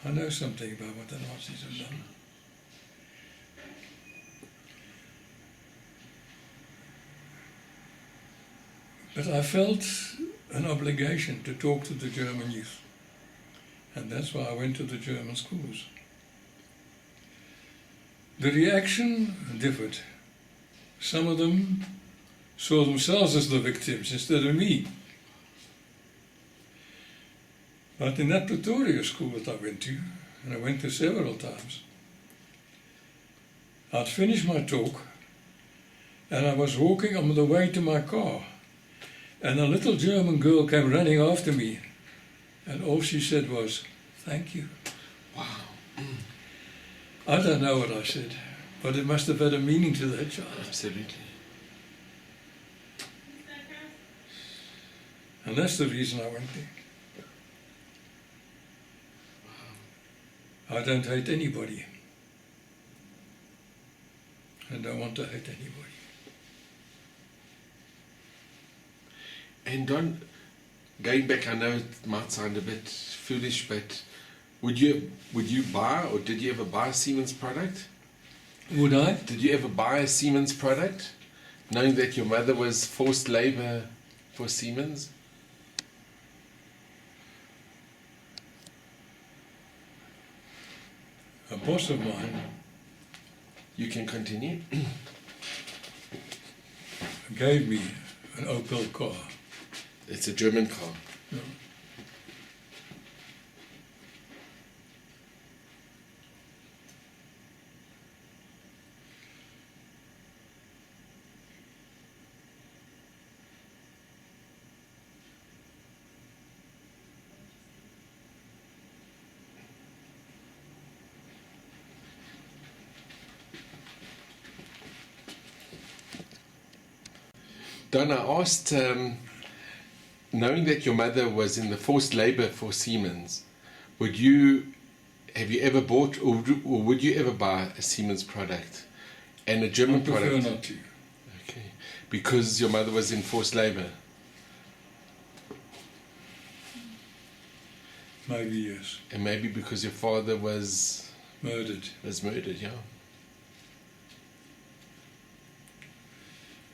I know something about what the Nazis have done. But I felt an obligation to talk to the German youth. And that's why I went to the German schools. The reaction differed. Some of them saw themselves as the victims instead of me. But in that Pretoria school that I went to, and I went to several times, I'd finished my talk and I was walking on the way to my car, and a little German girl came running after me, and all she said was, "Thank you." Wow. I don't know what I said, but it must have had a meaning to that child. Absolutely. And that's the reason I went there. I don't hate anybody. I don't want to hate anybody. And Don, going back, I know it might sound a bit foolish, but would you buy, or did you ever buy a Siemens product? Would I? Did you ever buy a Siemens product, knowing that your mother was forced labor for Siemens? A boss of mine You can continue. gave me an Opel car. It's a German car. No. Don, I asked, knowing that your mother was in the forced labor for Siemens, have you ever bought, or would you ever buy a Siemens product and a German I prefer product? not to. Okay, because your mother was in forced labor. Maybe yes. And maybe because your father was Murdered. murdered, yeah.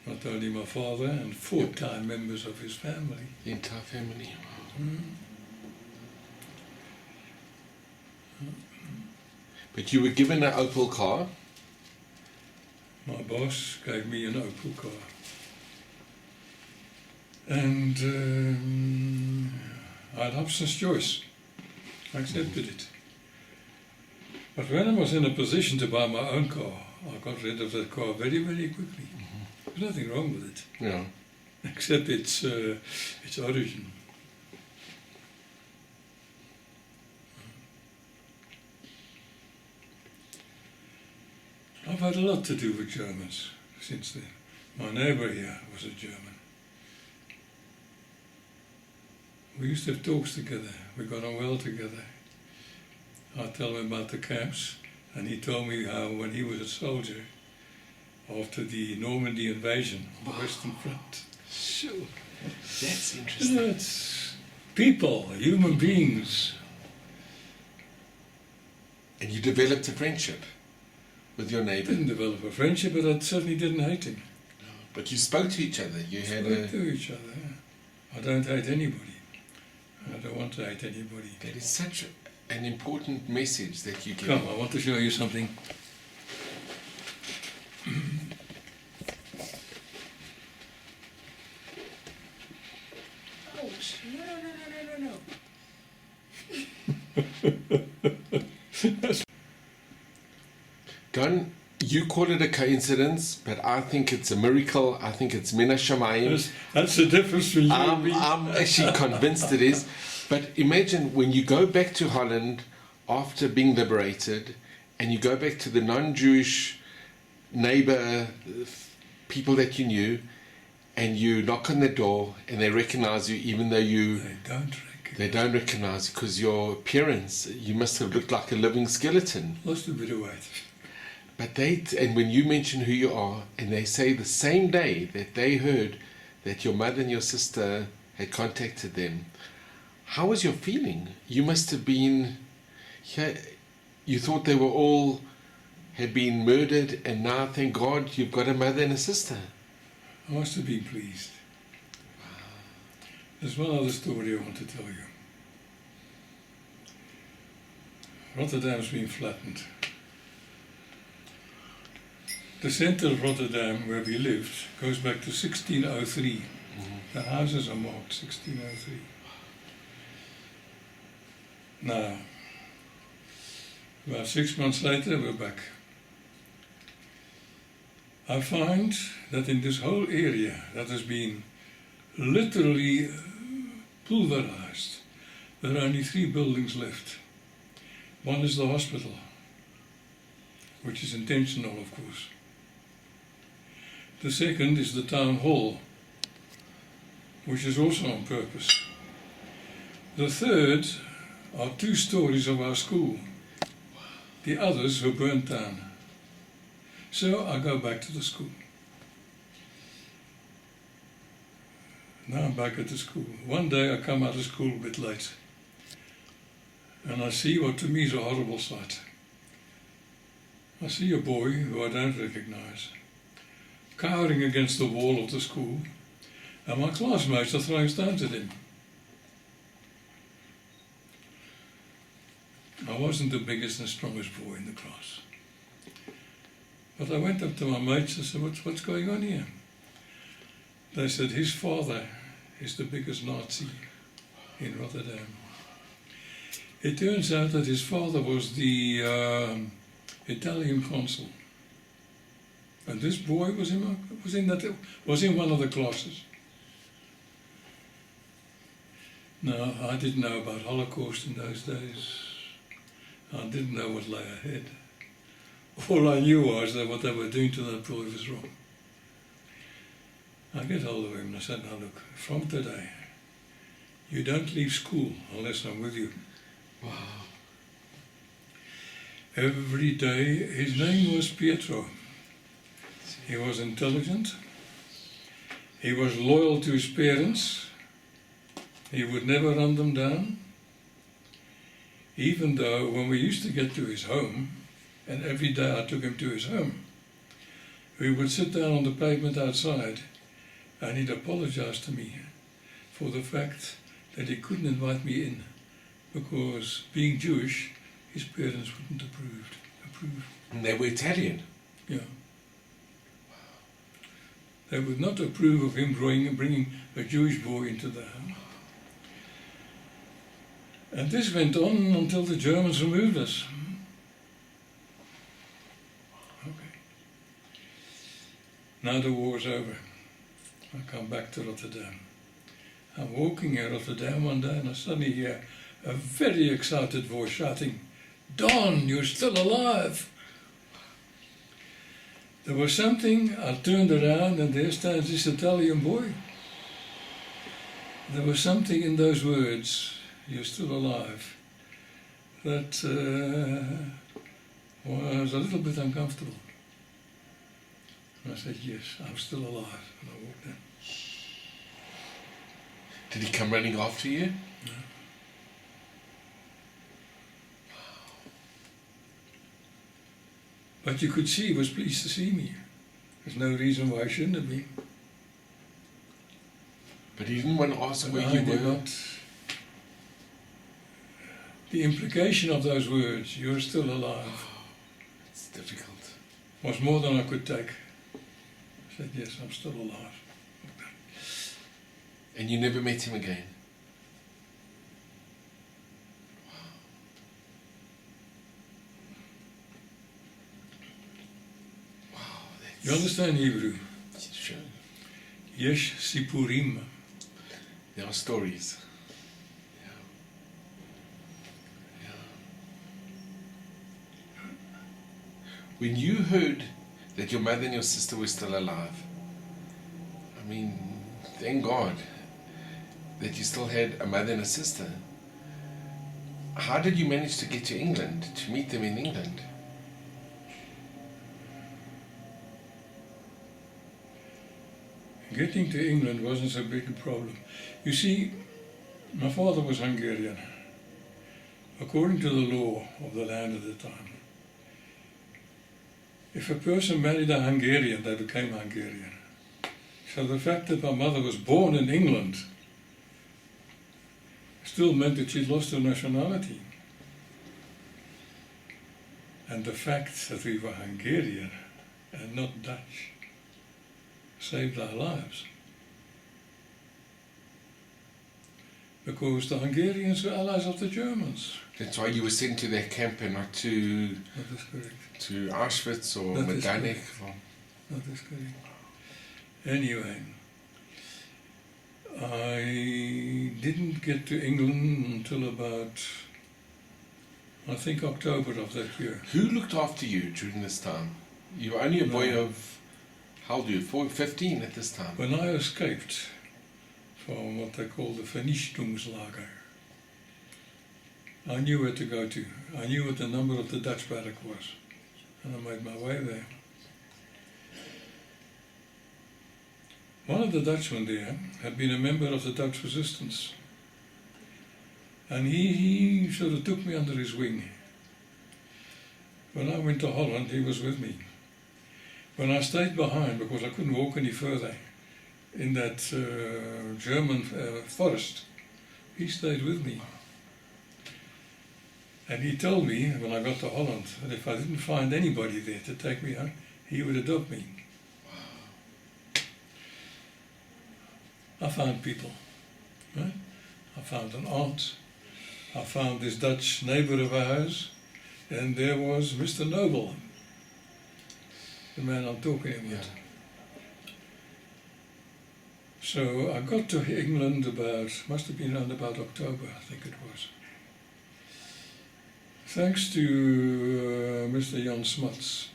Not only my father and 4 members of his family. The entire family. But you were given an Opel car. My boss gave me an Opel car. And I had Hobson's choice. I accepted it. But when I was in a position to buy my own car, I got rid of that car very, very quickly. There's nothing wrong with it, Yeah. except its origin. I've had a lot to do with Germans since then. My neighbour here was a German. We used to have talks together. We got on well together. I tell him about the camps, and he told me how when he was a soldier, after the Normandy invasion on the Western Front. Sure. That's interesting. It's people, human beings. And you developed a friendship with your I neighbor. didn't develop a friendship, but I certainly didn't hate him. But you spoke to each other. You had Spoke to each other. Yeah. I don't hate anybody. I don't want to hate anybody. That is such an important message that you give. Come, I want to show you something. No. Don, you call it a coincidence, but I think it's a miracle. I think it's Mina Shamayim. That's the difference between you and me. I'm actually convinced it is. But imagine when you go back to Holland after being liberated and you go back to the non-Jewish neighbor people that you knew and you knock on their door and they recognize you even though they don't recognize you because your appearance, you must have looked like a living skeleton. Lost a bit of weight. But and when you mention who you are and they say the same day that they heard that your mother and your sister had contacted them, how was your feeling? You must have been, you thought they were all had been murdered and now thank God you've got a mother and a sister. I must have been pleased. There's one other story I want to tell you. Rotterdam's been flattened. The centre of Rotterdam, where we lived, goes back to 1603. The houses are marked 1603. Now, about 6 months later, we're back. I find that in this whole area that has been literally pulverized, there are only 3 buildings left. One is the hospital, which is intentional, of course. The second is the town hall, which is also on purpose. The third are 2 stories of our school. The others were burnt down. So I go back to the school. Now I'm back at the school. One day I come out of school a bit late. And I see what to me is a horrible sight. I see a boy who I don't recognize, cowering against the wall of the school, and my classmates are throwing stones at him. I wasn't the biggest and strongest boy in the class. But I went up to my mates and said, what's going on here? They said, his father is the biggest Nazi in Rotterdam. It turns out that his father was the Italian consul. And this boy was in one of the classes. No, I didn't know about Holocaust in those days. I didn't know what lay ahead. All I knew was that what they were doing to that boy was wrong. I get hold of him and I said, now look, from today, you don't leave school unless I'm with you. Wow. Every day, his name was Pietro. He was intelligent. He was loyal to his parents. He would never run them down. Even though when we used to get to his home, and every day I took him to his home, we would sit down on the pavement outside and he'd apologize to me for the fact that he couldn't invite me in because being Jewish, his parents wouldn't approve. And they were Italian? Yeah. They would not approve of him bringing a Jewish boy into the house. And this went on until the Germans removed us. Okay. Now the war's over. I come back to Rotterdam. I'm walking in Rotterdam one day and I suddenly hear a very excited voice shouting, "Don, you're still alive!" There was something, I turned around and there stands this Italian boy. There was something in those words, "You're still alive," that was a little bit uncomfortable. And I said, "Yes, I'm still alive," and I walked in. Did he come running after you? No. But you could see he was pleased to see me. There's no reason why I shouldn't have been. But he didn't want to ask where I you did were? not. The implication of those words, "You're still alive," It's difficult. was more than I could take. I said, "Yes, I'm still alive." And you never met him again? You understand Hebrew? Sure. Yesh Sipurim. There are stories. Yeah. When you heard that your mother and your sister were still alive, I mean, thank God that you still had a mother and a sister. How did you manage to get to England, to meet them in England? Getting to England wasn't so big a problem. You see, my father was Hungarian. According to the law of the land at the time, if a person married a Hungarian, they became Hungarian. So the fact that my mother was born in England still meant that she'd lost her nationality. And the fact that we were Hungarian and not Dutch saved our lives. Because the Hungarians were allies of the Germans. That's why you were sent to that camp and not to That is correct. to Auschwitz or That is Majdanek. That is correct. Anyway, I didn't get to England until about, I think, October of that year. Who looked after you during this time? You were only a boy of, how old were you, 15 at this time? When I escaped from what they call the Vernichtungslager, I knew where to go to. I knew what the number of the Dutch barrack was, and I made my way there. One of the Dutchmen there had been a member of the Dutch resistance, and he sort of took me under his wing. When I went to Holland, he was with me. When I stayed behind, because I couldn't walk any further, in that German forest, he stayed with me. And he told me, when I got to Holland, that if I didn't find anybody there to take me home, he would adopt me. I found people. Right? I found an aunt. I found this Dutch neighbor of ours, and there was Mr. Noble, the man I'm talking about. Yeah. So I got to England must have been around about October, I think it was. Thanks to Mr. Jan Smuts.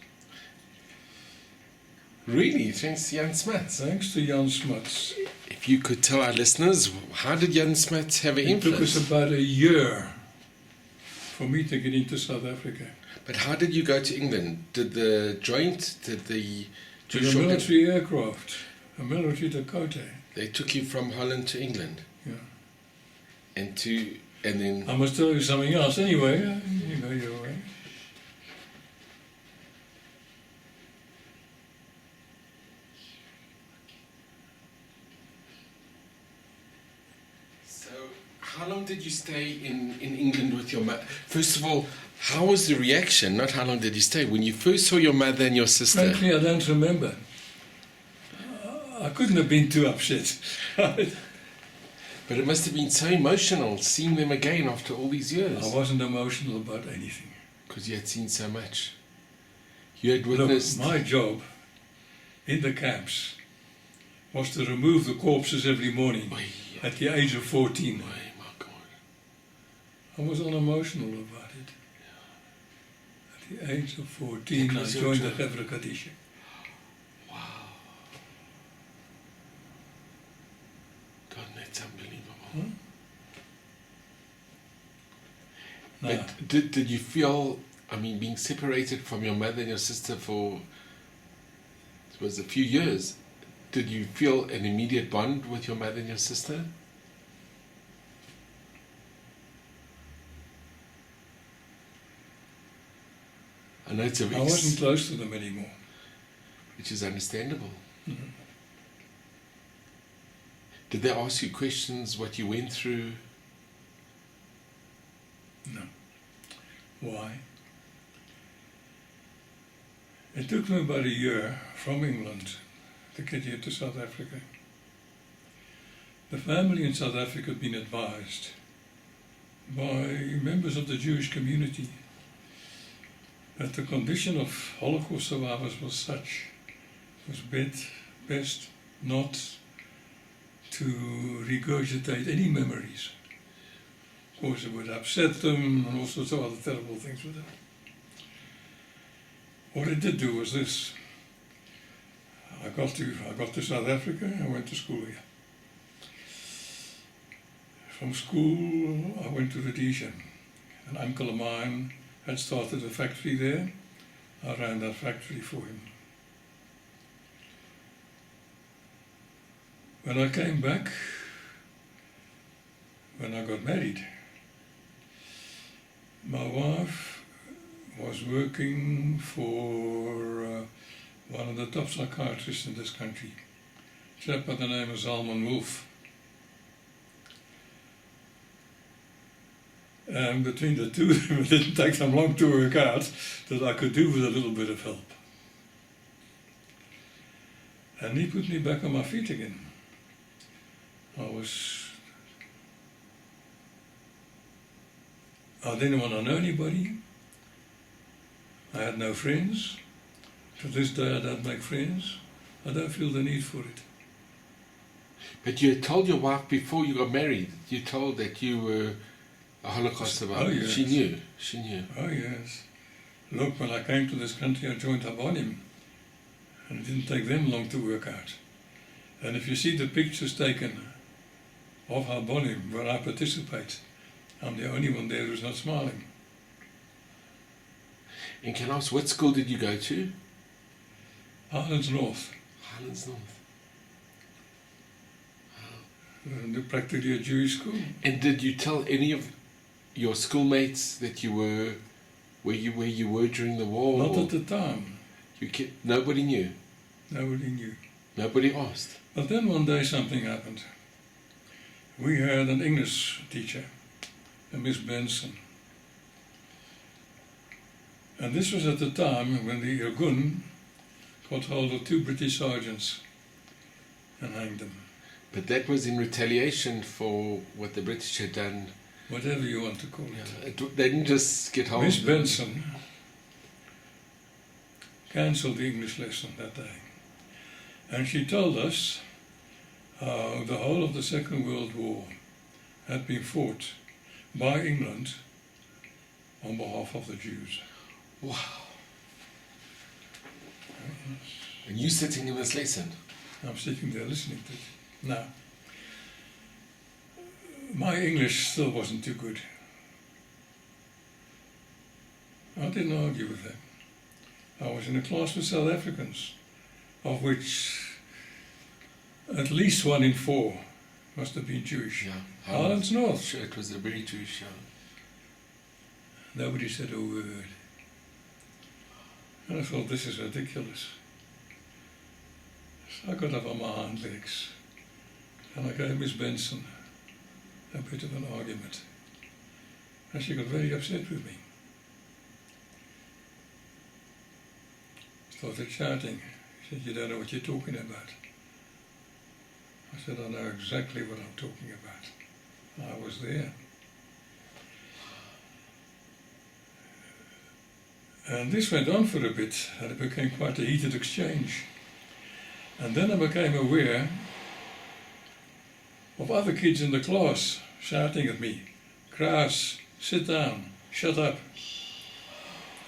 Really? Thanks to Jan Smuts. Thanks to Jan Smuts. If you could tell our listeners, how did Jan Smuts have an It took influence? us about a year for me to get into South Africa. But how did you go to England? Did the joint, did the To Jewish the organ- military aircraft, a military Dakota. they took you from Holland to England? Yeah. And then I must tell you something else anyway. You know your way. So, how long did you stay in England with your mother? First of all, how was the reaction? Not how long did you stay. When you first saw your mother and your sister, Frankly, I don't remember. I couldn't have been too upset. but it must have been so emotional seeing them again after all these years. I wasn't emotional about anything. Because you had seen so much. You had Look, witnessed. my job in the camps was to remove the corpses every morning Oy, at the age of 14. oy, my God. I was unemotional about it. At the age of 14, It I was your joined the job. Gevre Kadisha. Wow. God, that's unbelievable. Huh? Now, But did you feel, I mean, being separated from your mother and your sister for, it was a few years, did you feel an immediate bond with your mother and your sister? I know it's a I wasn't close to them anymore. which is understandable. Mhm. Did they ask you questions, what you went through? No. Why? It took me about a year from England to get here to South Africa. The family in South Africa had been advised by members of the Jewish community that the condition of Holocaust survivors was such was best not to regurgitate any memories. Of course, it would upset them and all sorts of other terrible things with them. What it did do was this. I got to South Africa, I went to school here. From school, I went to Rhodesia. An uncle of mine had started a factory there. I ran that factory for him. When I came back, when I got married, my wife was working for one of the top psychiatrists in this country, a chap by the name of Zalman Wolf. And between the two of them, it didn't take them long to work out that I could do with a little bit of help. And he put me back on my feet again. I didn't want to know anybody. I had no friends. To this day I don't make friends. I don't feel the need for it. But you had told your wife before you got married, you told that you were a Holocaust survivor. Oh, yes. She knew. Oh yes. Look, when I came to this country I joined up on him. And it didn't take them long to work out. And if you see the pictures taken of Harbonim where I participate, I'm the only one there who's not smiling. And can I ask, what school did you go to? Highlands North. Highlands North. Practically a Jewish school. And did you tell any of your schoolmates that you were where you were during the war? Not at the time. Nobody knew? Nobody knew. Nobody asked? But then one day something happened. We had an English teacher, a Miss Benson. And this was at the time when the Irgun got hold of 2 British sergeants and hanged them. But that was in retaliation for what the British had done. Whatever you want to call it. They didn't just get hold of Miss Benson cancelled the English lesson that day. And she told us how the whole of the Second World War had been fought by England on behalf of the Jews. Wow. And you sitting in this lesson? I'm sitting there listening to it. Now, my English still wasn't too good. I didn't argue with them. I was in a class with South Africans, of which at least 1 in 4 must have been Jewish. Yeah. Highlands North. Sure, it was a very Jewish, Nobody said a word. And I thought, this is ridiculous. So I got up on my hind legs and I gave Miss Benson a bit of an argument. And she got very upset with me. Started shouting. She said, you don't know what you're talking about. I said, I know exactly what I'm talking about. I was there. And this went on for a bit, and it became quite a heated exchange. And then I became aware of other kids in the class shouting at me, Krausz, sit down, shut up.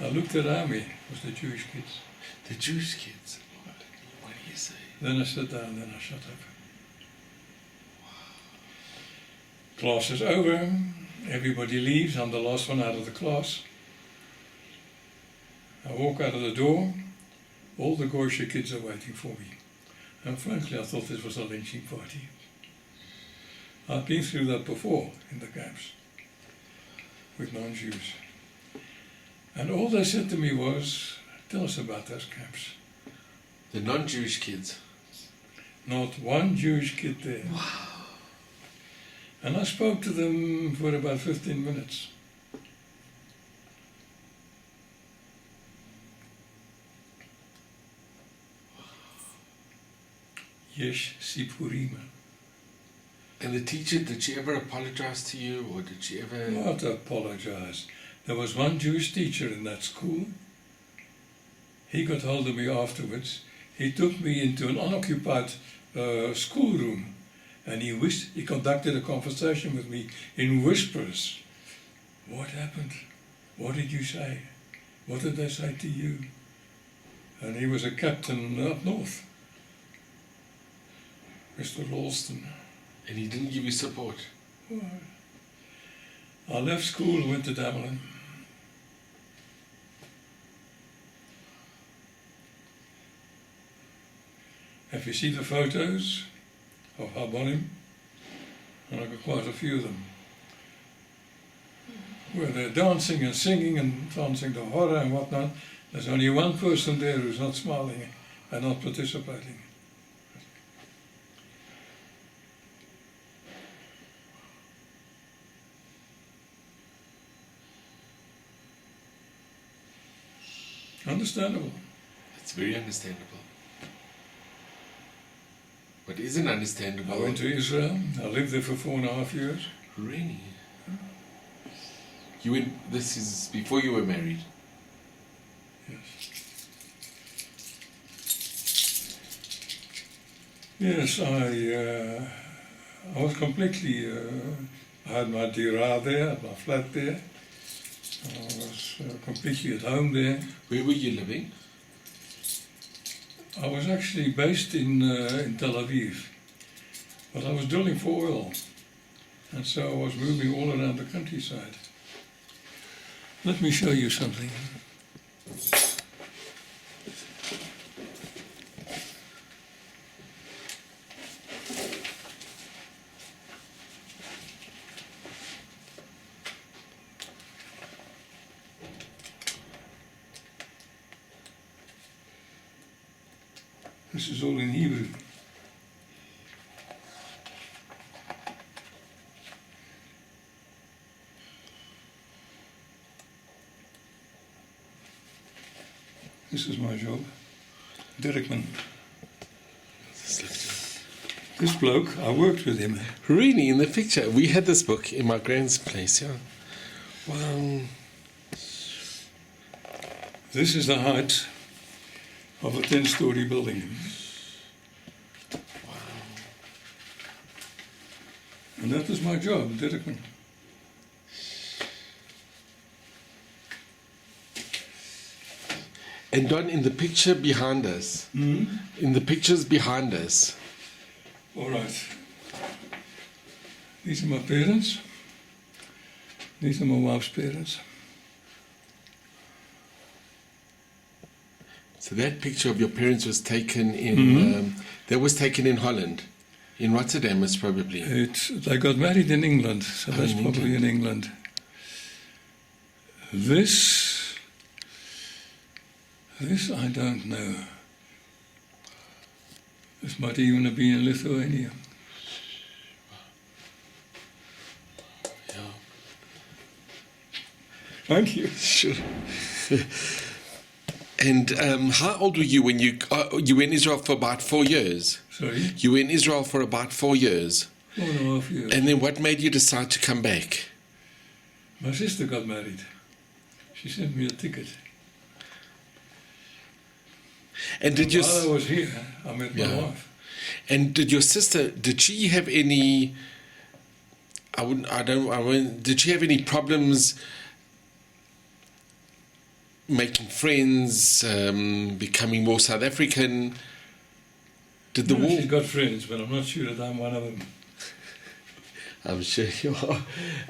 I looked around me, it was the Jewish kids. The Jewish kids? What do you say? Then I sat down, then I shut up. Class is over, everybody leaves, I'm the last one out of the class. I walk out of the door, all the Gorsha kids are waiting for me. And frankly, I thought this was a lynching party. I'd been through that before in the camps with non-Jews. And all they said to me was, tell us about those camps. The non-Jewish kids? Not one Jewish kid there. Wow. And I spoke to them for about 15 minutes. Yesh Sipurima. And the teacher, did she ever apologize to you, or did she ever... Not apologize. There was one Jewish teacher in that school. He got hold of me afterwards. he took me into an unoccupied schoolroom, and he conducted a conversation with me in whispers. What happened? What did you say? What did they say to you? And he was a captain up north, Mr. Ralston. And he didn't give you support? Well, I left school and went to Dublin. If you see the photos of Harbonim, and I've got quite a few of them, where they're dancing and singing and dancing to horror and whatnot, there's only one person there who's not smiling and not participating. Understandable. It's very understandable. What isn't understandable? I went to Israel. I lived there for 4.5 years. Really? You went. This is before you were married. Yes. Yes, I was completely. I had my dira there, I had my flat there. I was completely at home there. Where were you living? I was actually based in Tel Aviv, but I was drilling for oil, and so I was moving all around the countryside. Let me show you something. This is all in Hebrew. This is my job. Dirkman. This bloke, I worked with him. Really, in the picture? We had this book in my grand's place, yeah. Wow. This is the height of a 10-story building. Wow. And that was my job, Dirkman. And Don, in the picture behind us, in the pictures behind us. All right. These are my parents. These are my wife's parents. So that picture of your parents was taken in, that was taken in Holland, in Rotterdam, most probably. They got married in England, so that's probably in England. This I don't know. This might even have been in Lithuania. Yeah. Thank you. Sure. And how old were you when you were in Israel for about 4 years? Sorry? You were in Israel for about 4 years. 4.5 years. And then what made you decide to come back? My sister got married. She sent me a ticket. And did you? While I was here, I met my wife. And did your sister? Did she have any? Did she have any problems making friends, becoming more South African? Did the war? She's got friends, but I'm not sure that I'm one of them. I'm sure you are.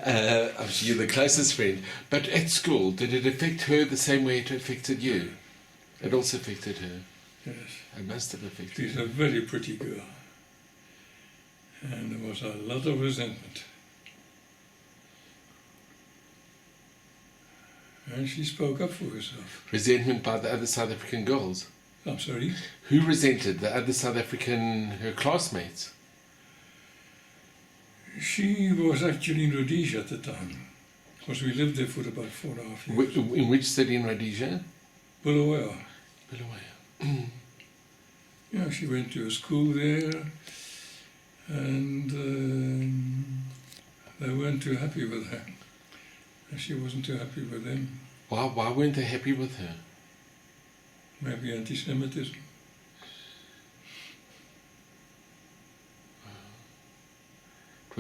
I'm sure you're the closest friend. But at school, did it affect her the same way it affected you? It also affected her. Yes. It must have affected She's her. a very pretty girl. And there was a lot of resentment. And she spoke up for herself. Resentment by the other South African girls? I'm sorry? Who resented? The other South African, her classmates? She was actually in Rhodesia at the time. Because we lived there for about 4.5 years. In which city in Rhodesia? Bulawayo. Bulawayo. Yeah, she went to a school there, and they weren't too happy with her. And she wasn't too happy with them. Why weren't they happy with her? Maybe anti-Semitism.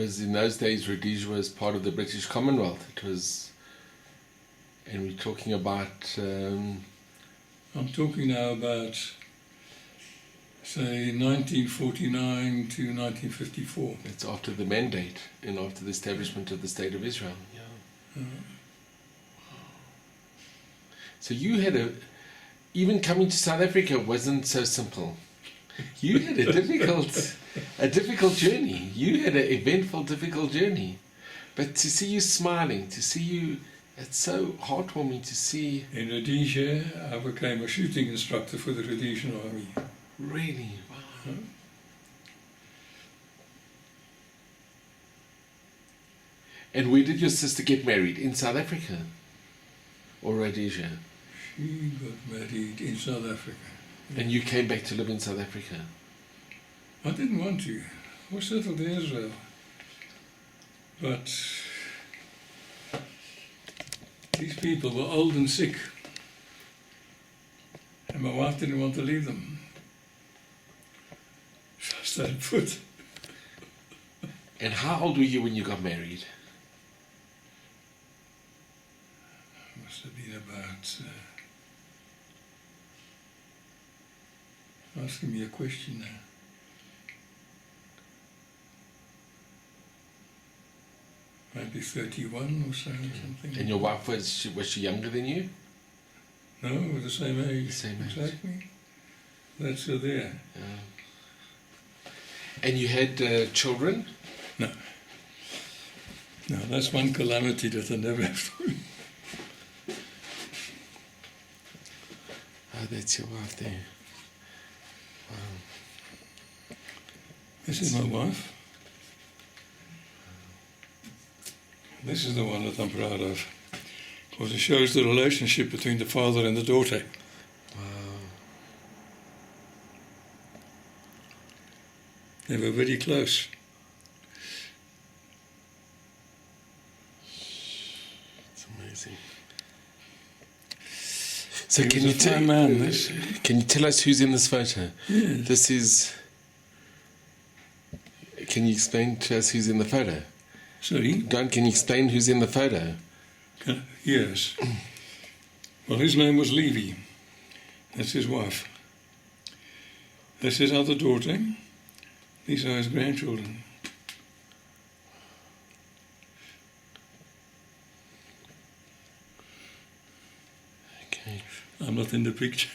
was in those days, Rhodesia was part of the British Commonwealth. It was, and we're talking about. I'm talking now about, say, 1949 to 1954. It's after the mandate and after the establishment of the State of Israel. Yeah. So you had even coming to South Africa wasn't so simple. You had a difficult journey. You had an eventful, difficult journey. But to see you smiling, to see you, it's so heartwarming to see. In Rhodesia, I became a shooting instructor for the Rhodesian Army. Really? Wow. Huh? And where did your sister get married? In South Africa? Or Rhodesia? She got married in South Africa. And you came back to live in South Africa? I didn't want to. I was settled in Israel. But these people were old and sick. And my wife didn't want to leave them. So I stayed put. And how old were you when you got married? I must have been about... asking me a question now. Maybe 31 or so, or something. And your wife, was she younger than you? No, we're the same age. The same age. Exactly. That's still there. And you had children? No. No, that's one calamity that I never have to. Oh, that's your wife there. Wow. This is my wife. This is the one that I'm proud of, because it shows the relationship between the father and the daughter. Wow. They were very close. It's amazing. So He was a fine man, this. Can you tell us who's in this photo? Yes. This is... Can you explain to us who's in the photo? Sorry? Don, can you explain who's in the photo? Yes. Well, his name was Levy. That's his wife. That's his other daughter. These are his grandchildren. Okay. I'm not in the picture.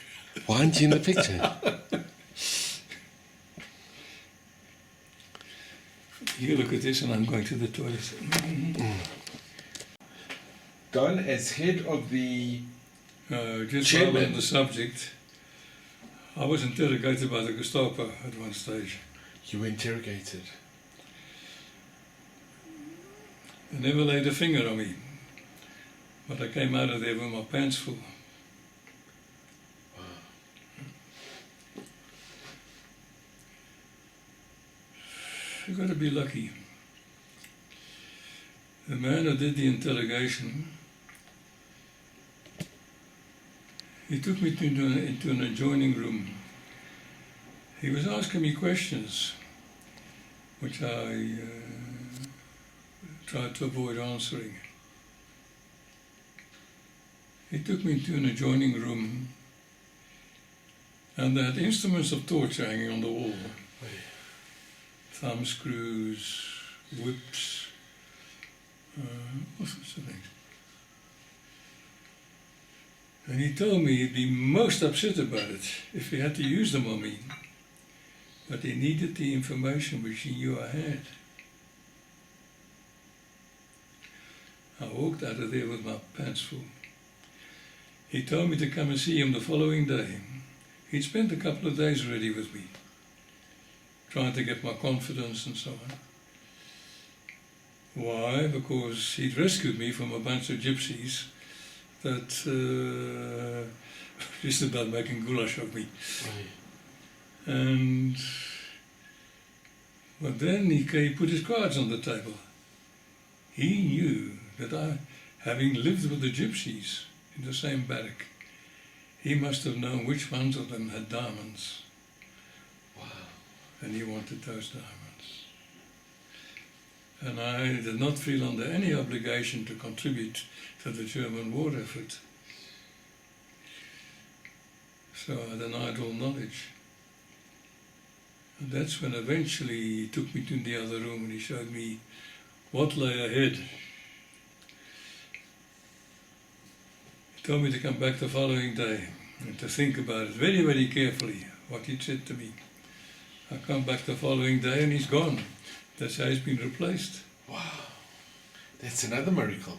Why aren't you in the picture? You look at this and I'm going to the toilet. Don, as head of the Just chairman. while on the subject, I was interrogated by the Gestapo at one stage. You were interrogated. They never laid a finger on me, but I came out of there with my pants full. You've got to be lucky. The man who did the interrogation, he took me into an adjoining room. He was asking me questions, which I tried to avoid answering. He took me into an adjoining room, and they had instruments of torture hanging on the wall. Thumb screws, whips, all sorts of things. And he told me he'd be most upset about it if he had to use them on me. But he needed the information which he knew I had. I walked out of there with my pants full. He told me to come and see him the following day. He'd spent a couple of days already with me, trying to get my confidence and so on. Why? Because he'd rescued me from a bunch of gypsies that just about making goulash of me. And but then he put his cards on the table. He knew that I, having lived with the gypsies in the same barrack, he must have known which ones of them had diamonds. And he wanted those diamonds. and I did not feel under any obligation to contribute to the German war effort. So I denied all knowledge. And that's when eventually he took me to the other room and he showed me what lay ahead. He told me to come back the following day and to think about it very, very carefully, what he'd said to me. I come back the following day and he's gone. That's how he's been replaced. Wow, that's another miracle.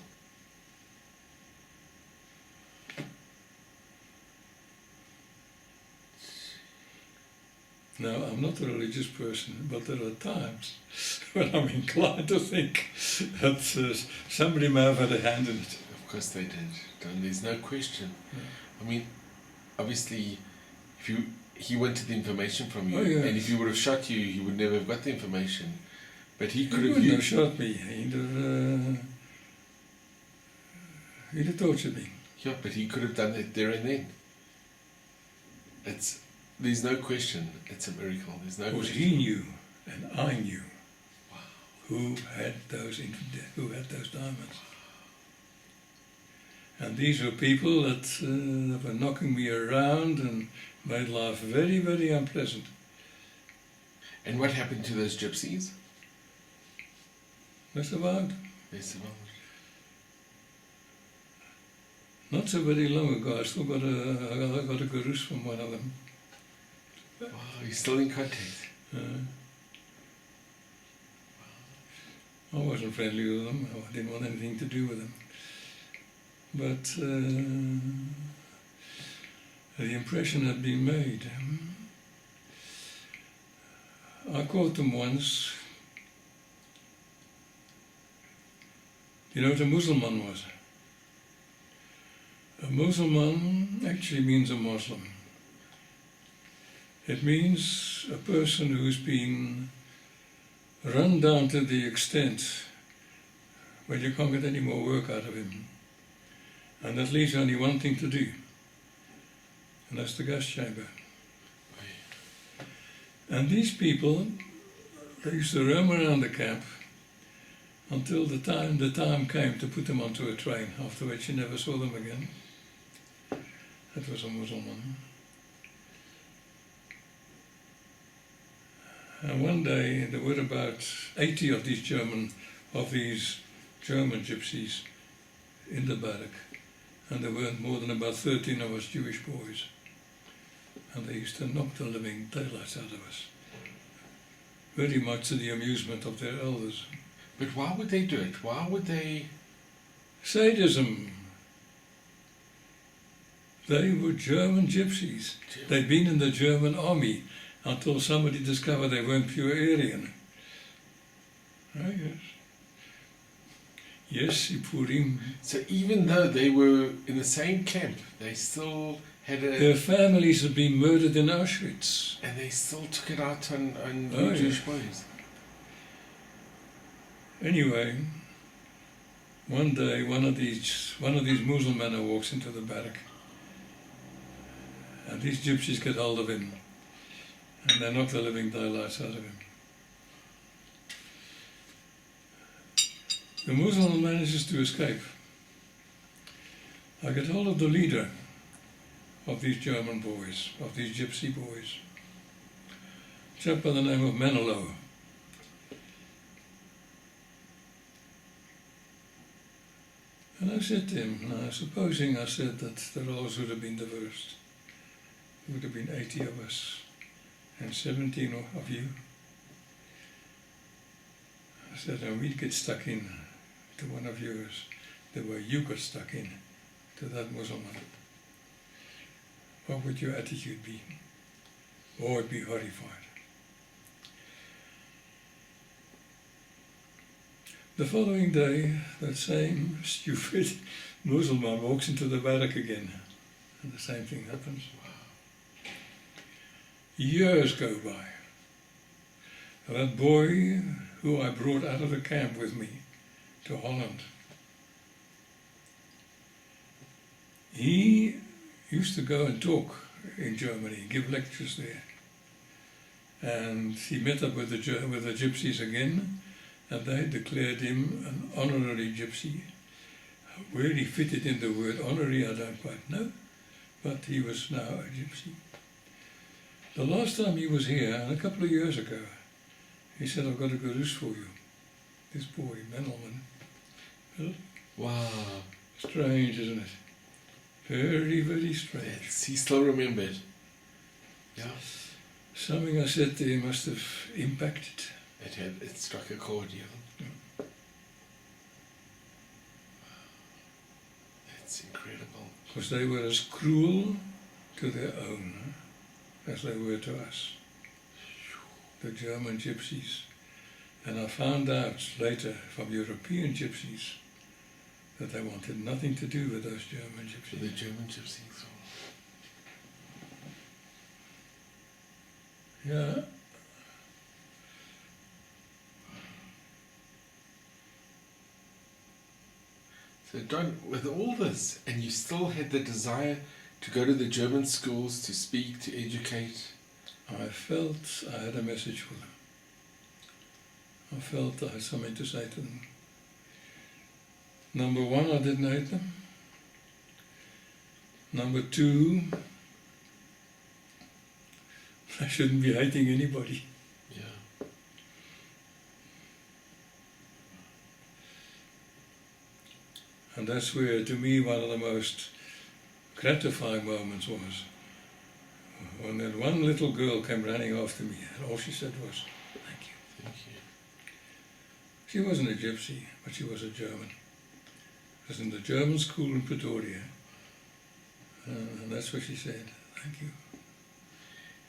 Now, I'm not a religious person, but there are times when I'm inclined to think that somebody may have had a hand in it. Of course they did. And there's no question. Yeah. I mean, obviously, he wanted the information from you, Oh, yes. and if he would have shot you, he would never have got the information. But he could He have wouldn't have used. shot me. He'd have tortured me. Yeah, but he could have done it there and then. There's no question. It's a miracle. There's no Because question. he knew, and I knew, Wow. who had those diamonds. And these were people that were knocking me around and made life very, very unpleasant. And what happened to those gypsies? They survived. They survived. Not so very long ago, I still got a Krausz from one of them. Wow, you're still in contact. I wasn't friendly with them. I didn't want anything to do with them. But the impression had been made. I caught them once. You know what a Muslim was? A Muslim actually means a Muslim. It means a person who's been run down to the extent where you can't get any more work out of him. And that leaves only one thing to do, and that's the gas chamber. And these people, they used to roam around the camp until the time came to put them onto a train, after which you never saw them again. That was a Muslim. And one day there were about 80 of these German gypsies in the barrack, and there weren't more than about 13 of us Jewish boys. And they used to knock the living daylights out of us, very much to the amusement of their elders. But why would they do it? Why would they? Sadism. They were German gypsies. They'd been in the German army until somebody discovered they weren't pure Aryan. Oh, yes. Yes, Ipurim. So even though they were in the same camp, they still had Their families had been murdered in Auschwitz. and they still took it out on Oh, Jewish yeah. boys. Anyway, one day one of these Muslim men walks into the barrack, and these gypsies get hold of him, and they knock the living daylights out of him. The Muslim manages to escape. I get hold of the leader of these German boys, of these gypsy boys, a chap by the name of Menelo. And I said to him, now supposing I said that the roles would have been diverse, it would have been 80 of us and 17 of you. I said, and we'd get stuck in to one of yours the way you got stuck in to that Muslim. What would your attitude be? Or would be horrified. The following day, that same stupid Muslim walks into the barrack again, and the same thing happens. Years go by. That boy who I brought out of the camp with me to Holland, he used to go and talk in Germany, give lectures there. And he met up with the gypsies again, and they declared him an honorary gypsy. Where he fitted in the word honorary, I don't quite know, but he was now a gypsy. The last time he was here, a couple of years ago, he said, "I've got a good news for you." This boy, Menelman. Well, Wow. strange, isn't it? Very, very strange. Yes, he still remembered. Yeah. Something I said there must have impacted. It struck a chord, yeah. That's incredible. Because they were as cruel to their own as they were to us, the German gypsies. And I found out later from European gypsies that they wanted nothing to do with those German gypsies. The German gypsies. Yeah. So Don, with all this, and you still had the desire to go to the German schools, to speak, to educate. I felt I had a message for them. I felt I had something to say to them. Number one, I didn't hate them. Number two, I shouldn't be hating anybody. Yeah. And that's where, to me, one of the most gratifying moments was when that one little girl came running after me, and all she said was, "Thank you." Thank you. She wasn't a gypsy, but she was a German. She was in the German school in Pretoria. And that's what she said, "Thank you."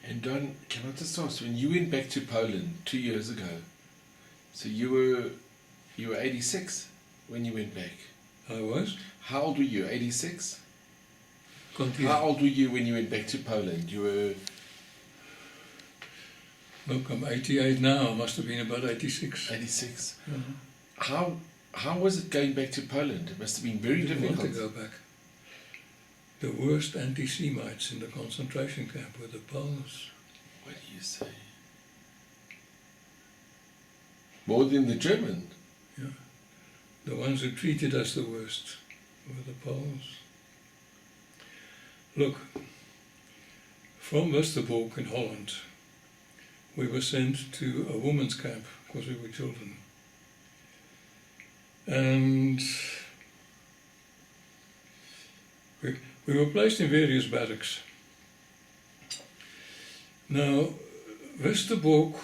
And Don, can I just ask, when you went back to Poland 2 years ago, so you were 86 when you went back. I was. How old were you? 86? Continue. How old were you when you went back to Poland? You were... Look, I'm 88 now. I must have been about 86. 86. Uh-huh. How was it going back to Poland? It must have been very I didn't difficult. want to go back. The worst anti-Semites in the concentration camp were the Poles. What do you say? More than the German? Yeah. The ones who treated us the worst were the Poles. Look, from Ravensbruck in Holland, we were sent to a women's camp because we were children. And we were placed in various barracks. Now, Ravensbruck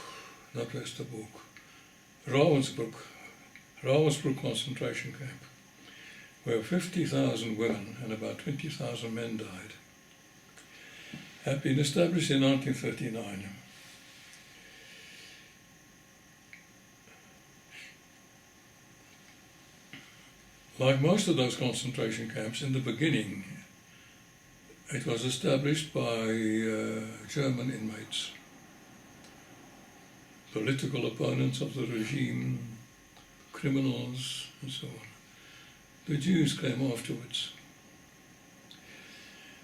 concentration camp, where 50,000 women and about 20,000 men died, had been established in 1939. Like most of those concentration camps, in the beginning, it was established by German inmates, political opponents of the regime, criminals, and so on. The Jews came afterwards.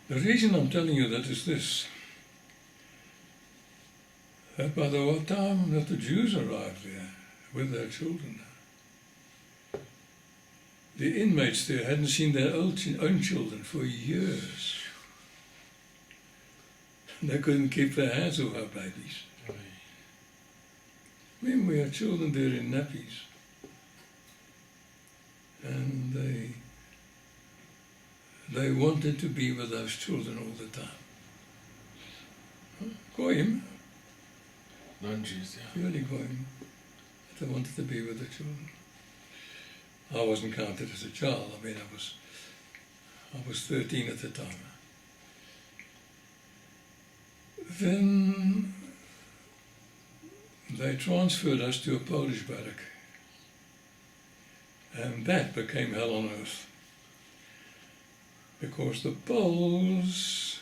The reason I'm telling you that is this, that by the time that the Jews arrived there with their children, the inmates there hadn't seen their own children for years. They couldn't keep their hands off our babies. I mean, we had children there in nappies. And they wanted to be with those children all the time. Goyim, Non-Jews, yeah. purely Goyim. They wanted to be with the children. I wasn't counted as a child. I mean, I was 13 at the time. Then they transferred us to a Polish barrack. And that became hell on earth. Because the Poles,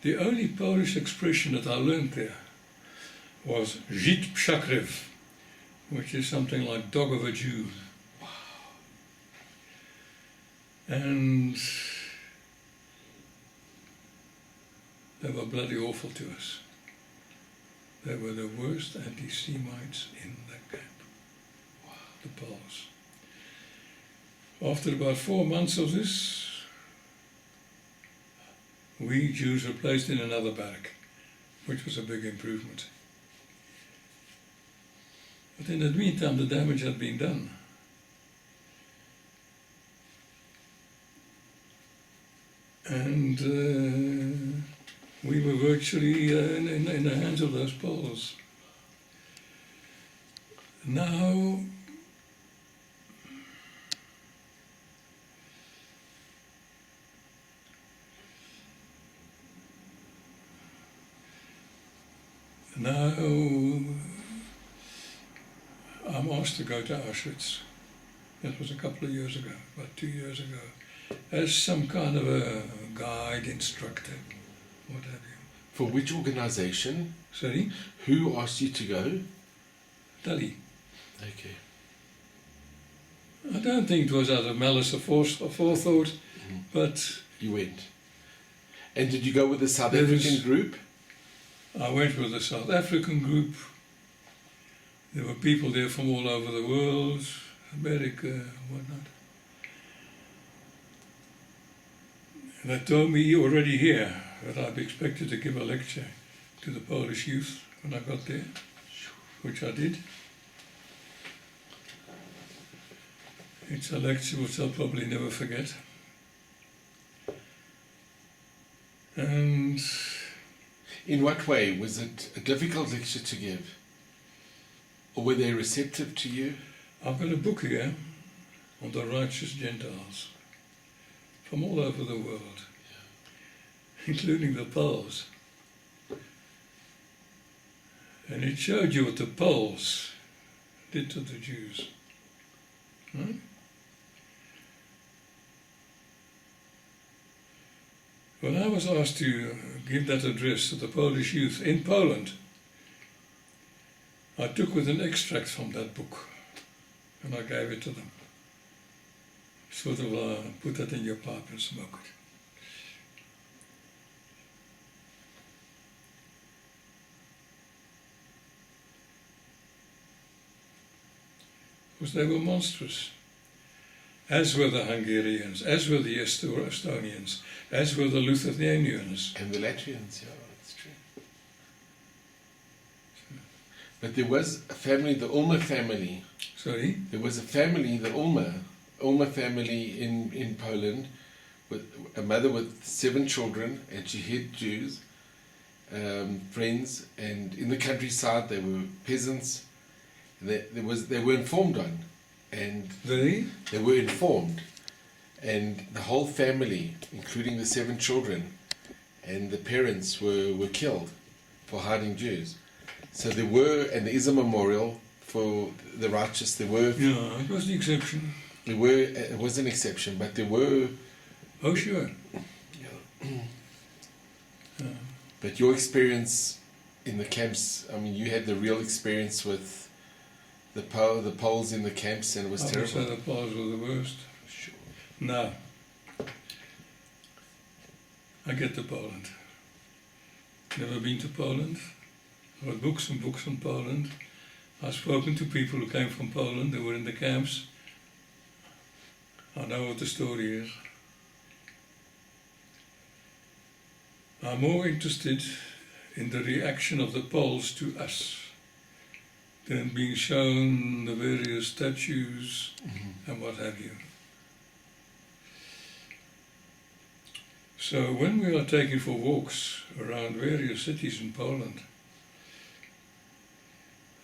the only Polish expression that I learned there was Żyd pszakrew, which is something like dog of a Jew. Wow. And they were bloody awful to us. They were the worst anti-Semites in the camp, the Poles. After about 4 months of this, we Jews were placed in another barrack, which was a big improvement. But in the meantime, the damage had been done. And we were virtually in the hands of those Poles. Now, I'm asked to go to Auschwitz. That was a couple of years ago, about 2 years ago, as some kind of a guide, instructor, what have you. For which organization? Sorry? Who asked you to go? Dali. Okay. I don't think it was out of malice or forethought, but You went. And did you go with the South There African is- group? I went with the South African group. There were people there from all over the world, America, whatnot. And they told me already here that I'd be expected to give a lecture to the Polish youth when I got there, which I did. It's a lecture which I'll probably never forget. And In what way? Was it a difficult lecture to give? Or were they receptive to you? I've got a book here on the righteous Gentiles from all over the world, including the Poles. And it showed you what the Poles did to the Jews. Right? When I was asked to give that address to the Polish youth in Poland, I took with an extract from that book and I gave it to them. Sort of put that in your pipe and smoke it. Because they were monstrous. As were the Hungarians, as were the Estonians, as were the Lithuanians. And the Latvians, yeah, that's true. But there was a family, the Ulmer family. Sorry? There was a family, the Ulmer family in Poland, with a mother with 7 children, and she hid Jews, friends, and in the countryside they were peasants. They were informed on, and They? they were informed, and the whole family, including the 7 children, and the parents were killed for hiding Jews. So there were, and there is a memorial for the righteous. There were, Yeah, it was the exception. it was an exception, but there were. Oh, sure. But your experience in the camps, I mean, you had the real experience with the Poles in the camps, and it was I would terrible. say the Poles were the worst. Sure. Now, I get to Poland. Never been to Poland. I read books and books on Poland. I've spoken to people who came from Poland, they were in the camps. I know what the story is. I'm more interested in the reaction of the Poles to us than being shown the various statues and what have you. So when we are taken for walks around various cities in Poland,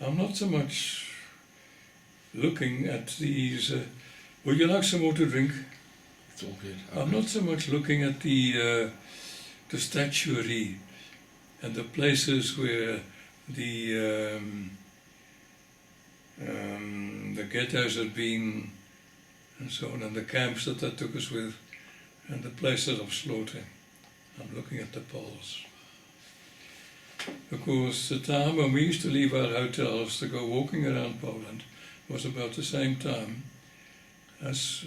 I'm not so much looking at these. Would you like some more to drink? It's all good. I'm not so much looking at the statuary and the places where the ghettos had been, and so on, and the camps that they took us with, and the places of slaughter. I'm looking at the Poles. Because the time when we used to leave our hotels to go walking around Poland was about the same time as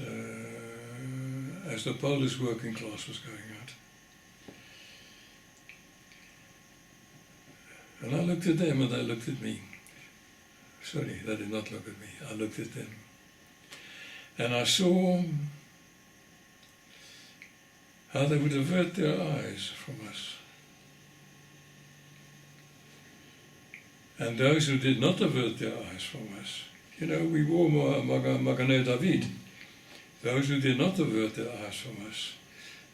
the Polish working class was going out. And I looked at them and they looked at me. Sorry, they did not look at me. I looked at them. And I saw how they would avert their eyes from us. And those who did not avert their eyes from us, you know, we wore Magane David. Those who did not avert their eyes from us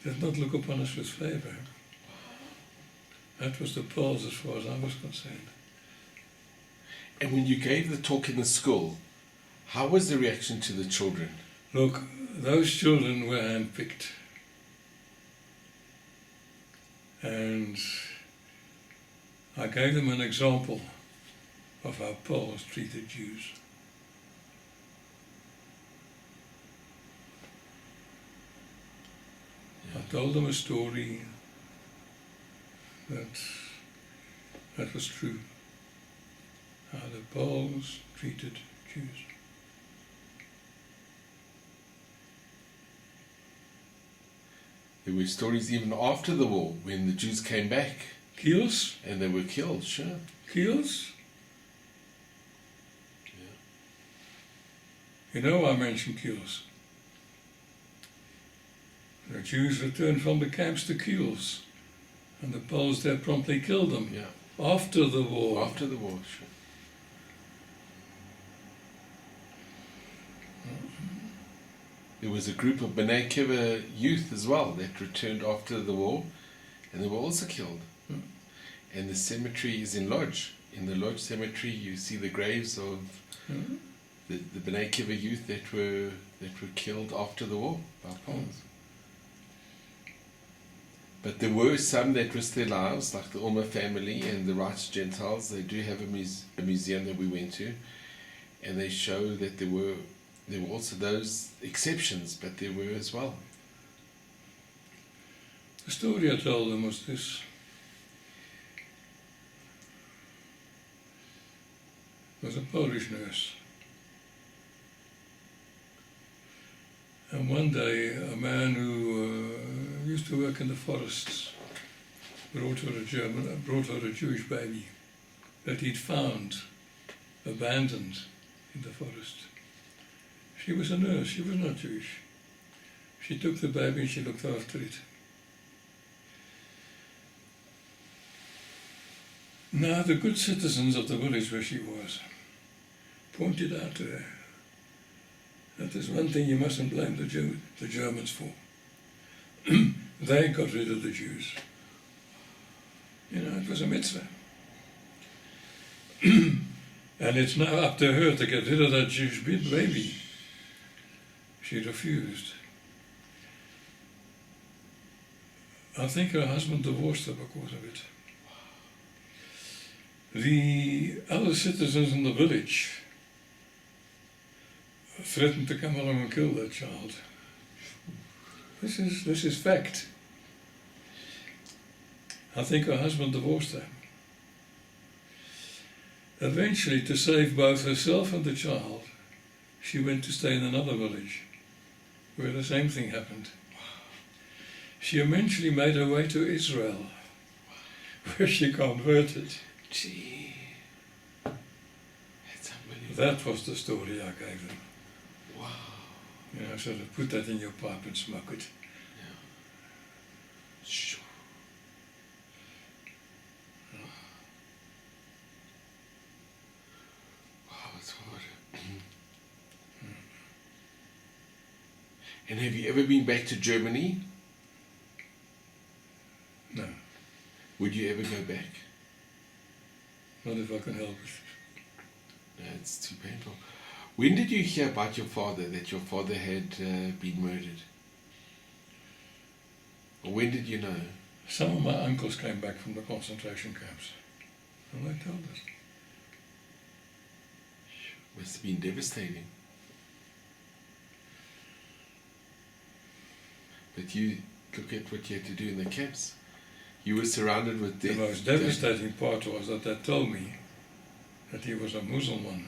did not look upon us with favour. That was the Poles as far as I was concerned. And when you gave the talk in the school, how was the reaction to the children? Look, those children were handpicked. And I gave them an example of how Poles treated Jews. I told them a story that was true, how the Poles treated Jews. There were stories even after the war when the Jews came back Kiels? and they were killed, sure. Kiels? Yeah. You know, I mentioned Kiels. The Jews returned from the camps to Kiels, and the Poles there promptly killed them. Yeah. After the war. After the war, sure. There was a group of B'nai Kiva youth as well that returned after the war, and they were also killed. And the cemetery is in Lodge. In the Lodge cemetery, you see the graves of the B'nai Kiva youth that were killed after the war by Poles. But there were some that risked their lives, like the Ulmer family and the Righteous Gentiles. They do have a museum that we went to, and they show that there were also those exceptions, but there were as well. The story I told them was this. There was a Polish nurse. And one day a man who used to work in the forests brought her a Jewish baby that he'd found abandoned in the forest. She was a nurse, she was not Jewish. She took the baby and she looked after it. Now the good citizens of the village where she was pointed out to her that there's one thing you mustn't blame the Germans for. They got rid of the Jews. You know, it was a mitzvah. And it's now up to her to get rid of that Jewish baby. She refused. I think her husband divorced her because of it. The other citizens in the village threatened to come along and kill that child. This is fact. I think her husband divorced her. Eventually, to save both herself and the child, she went to stay in another village where the same thing happened. She eventually made her way to Israel, where she converted. Gee, that's unbelievable. That was the story I gave them. Wow. You know, sort of put that in your pipe and smoke it. Yeah. Sure. Wow, it's hard. And have you ever been back to Germany? No, Would you ever go back? not if I can help it. No, it's too painful. When did you hear about your father, that your father had been murdered? Or when did you know? Some of my uncles came back from the concentration camps, and they told us. Must have been devastating. But you look at what you had to do in the camps. You were surrounded with death. The most devastating part was that they told me that he was a Muslim.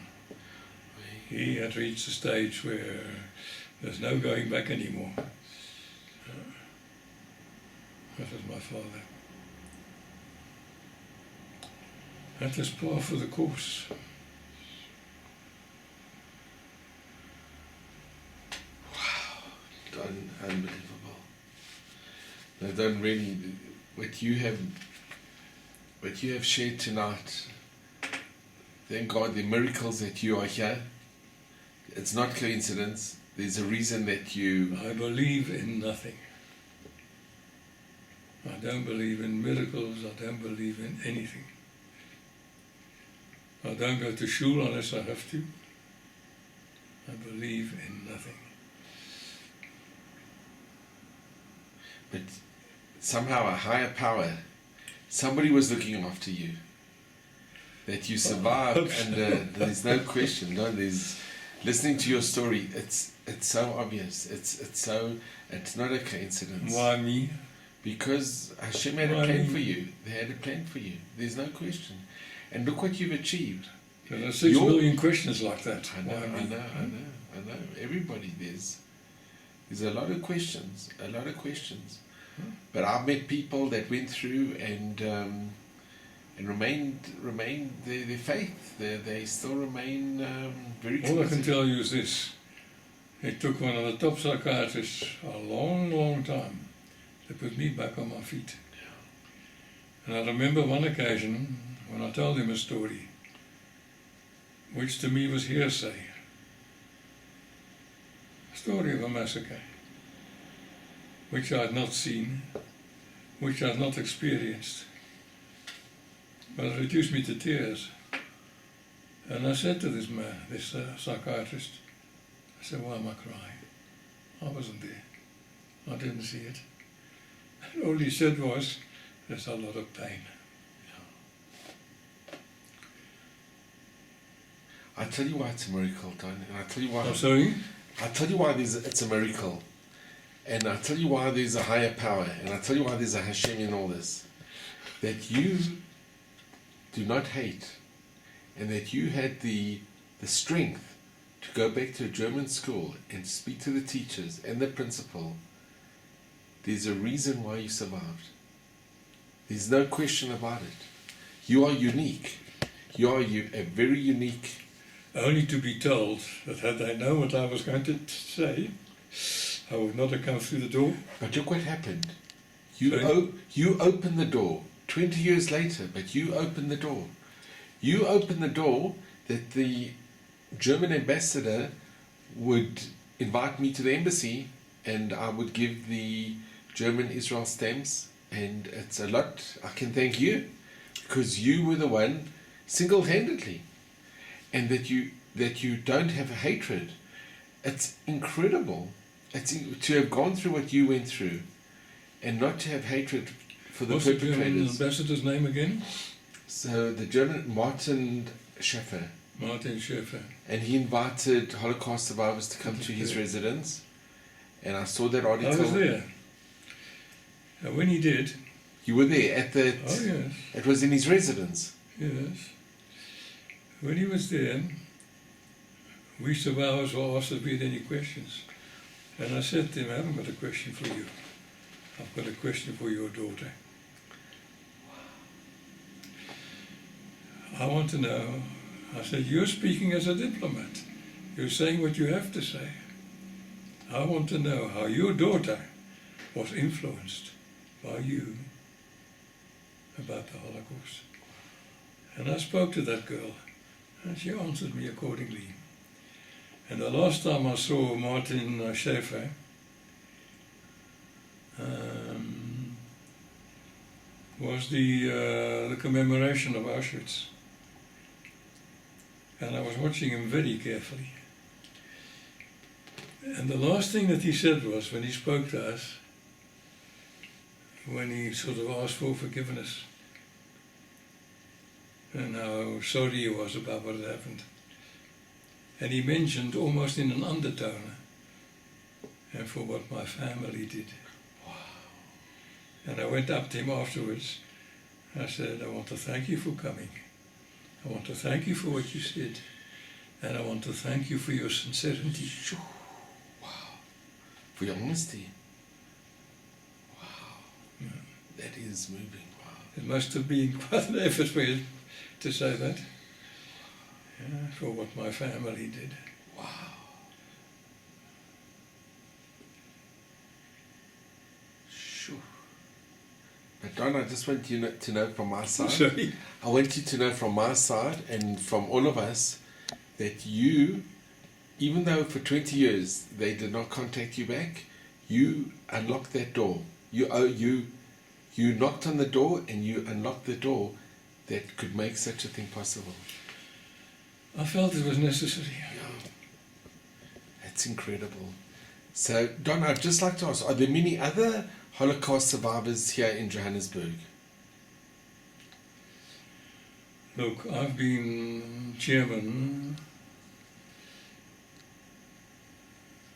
He had reached a stage where there's no going back anymore. That was my father. That is par for the course. Unbelievable. I don't really, what you have shared tonight, thank God, the miracles that you are here. It's not coincidence. There's a reason that you... I believe in nothing. I don't believe in miracles. I don't believe in anything. I don't go to shul unless I have to. I believe in nothing. But somehow a higher power, somebody was looking after you. That you survived, and there's no question. No, there's listening to your story. It's so obvious. It's not a coincidence. Why me? Because Hashem had a plan for you. They had a plan for you. There's no question. And look what you've achieved. There are 6 million questions like that. I know. Everybody, there's a lot of questions. But I've met people that went through and remained their faith. They still remain very committed. All I can tell you is this. It took one of the top psychiatrists a long, long time to put me back on my feet. And I remember one occasion when I told him a story, which to me was hearsay. A story of a massacre, which I had not seen, which I had not experienced. But it reduced me to tears. And I said to this man, this psychiatrist, I said, why am I crying? I wasn't there. I didn't see it. And all he said was, there's a lot of pain. I tell you why it's a miracle, Tony, and I tell you why. I'm sorry? I tell you why it's a miracle, and I tell you why there's a higher power, and I tell you why there's a Hashem in all this. That you do not hate, and that you had the strength to go back to a German school and speak to the teachers and the principal. There's a reason why you survived. There's no question about it. You are unique. You are a very unique. Only to be told that had I known what I was going to say, I would not have come through the door. But look what happened. You opened the door 20 years later, but you opened the door. You opened the door that the German ambassador would invite me to the embassy, and I would give the German Israel stamps, and it's a lot. I can thank you, because you were the one single-handedly, and that you don't have a hatred. It's incredible. To have gone through what you went through, and not to have hatred for the perpetrators. What's the German ambassador's name again? So the German Martin Schäfer. Martin Schäfer. And he invited Holocaust survivors to come to his residence. And I saw that article. I was there. And when he did... You were there at the... Oh, yes. It was in his residence. Yes. When he was there, we survivors were asked if we had any questions. And I said to him, I haven't got a question for you. I've got a question for your daughter. I want to know, I said, you're speaking as a diplomat. You're saying what you have to say. I want to know how your daughter was influenced by you about the Holocaust. And I spoke to that girl, and she answered me accordingly. And the last time I saw Martin Schäfer, was the commemoration of Auschwitz. And I was watching him very carefully. And the last thing that he said was, when he spoke to us, when he sort of asked for forgiveness, and how sorry he was about what had happened. And he mentioned almost in an undertone, and for what my family did. Wow. And I went up to him afterwards. I said, I want to thank you for coming. I want to thank you for what you said. And I want to thank you for your sincerity. Wow. For your honesty. Wow. Yeah. That is moving. Wow. It must have been quite an effort for you to say that. Yeah, for what my family did. Wow. Sure. But Don, I just want you to know from my side. Sorry. I want you to know from my side and from all of us that you, even though for 20 years they did not contact you back, you unlocked that door. You knocked on the door and you unlocked the door that could make such a thing possible. I felt it was necessary. Yeah. That's incredible. So, Don, I'd just like to ask, are there many other Holocaust survivors here in Johannesburg? Look, I've been chairman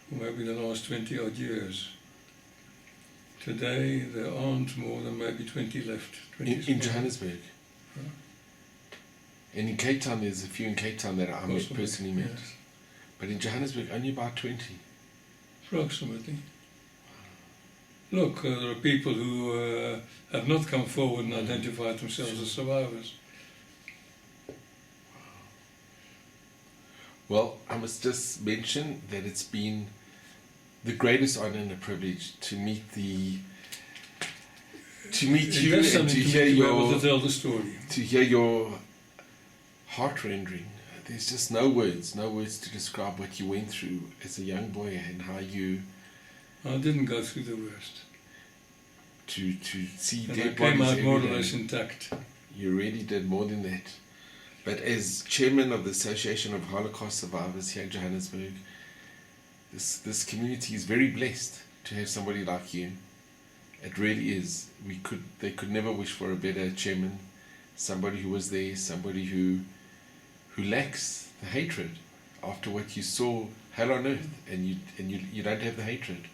for maybe the last 20 odd years. Today there aren't more than maybe 20 left. 20 In Johannesburg? Yeah. And in Cape Town, there's a few in Cape Town that I personally met. Yes. But in Johannesburg, only about 20. Approximately. Look, there are people who have not come forward and identified themselves as survivors. Well, I must just mention that it's been the greatest honor and a privilege to meet you and to hear able to tell the story. To hear your heart-rending. There's just no words to describe what you went through as a young boy and how you. I didn't go through the worst. To see and dead I came bodies out more or every less day. intact. You really did more than that. But as chairman of the Association of Holocaust Survivors here in Johannesburg, this community is very blessed to have somebody like you. It really is. They could never wish for a better chairman, somebody who was there, somebody who lacks the hatred after what you saw hell on earth, and you don't have the hatred.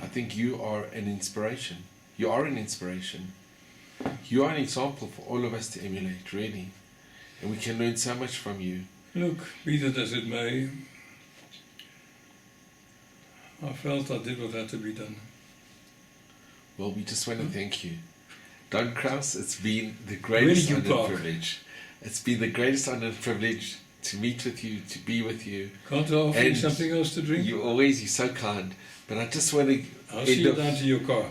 I think you are an inspiration. You are an inspiration. You are an example for all of us to emulate, really. And we can learn so much from you. Look, be that as it may, I felt I did what had to be done. Well, we just want to thank you. Don Krausz, it's been the greatest honor and privilege. It's been the greatest honor and privilege to meet with you, to be with you. Can't I offer you something else to drink? You're so kind. But I just want to... I'll see you down to your car.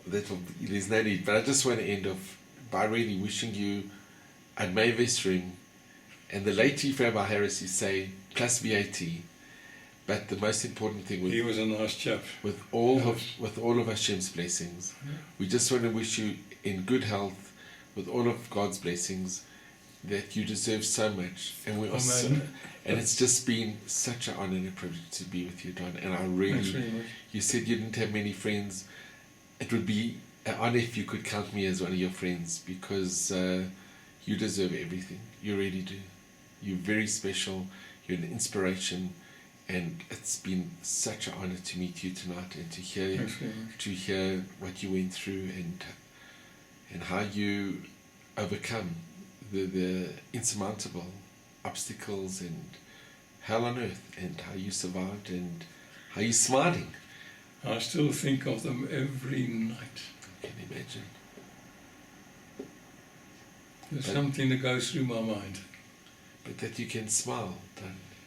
There's no need. But I just want to end off by really wishing you and my ring, and the late Chief Rabbi Harris, you say, plus VAT. But the most important thing he was a nice chap. With all of Hashem's blessings, we just want to wish you in good health, with all of God's blessings, that you deserve so much, and we are and it's just been such an honor and a privilege to be with you, Don. And I really, you said you didn't have many friends. It would be an honor if you could count me as one of your friends, because you deserve everything. You really do. You're very special. You're an inspiration. And it's been such an honor to meet you tonight and to hear what you went through and how you overcome the insurmountable obstacles and hell on earth, and how you survived and how you're smiling. I still think of them every night. I can imagine. There's something that goes through my mind. But that you can smile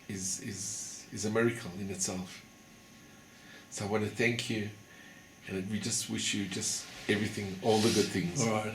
is a miracle in itself. So I want to thank you, and we just wish you just everything, all the good things. All right.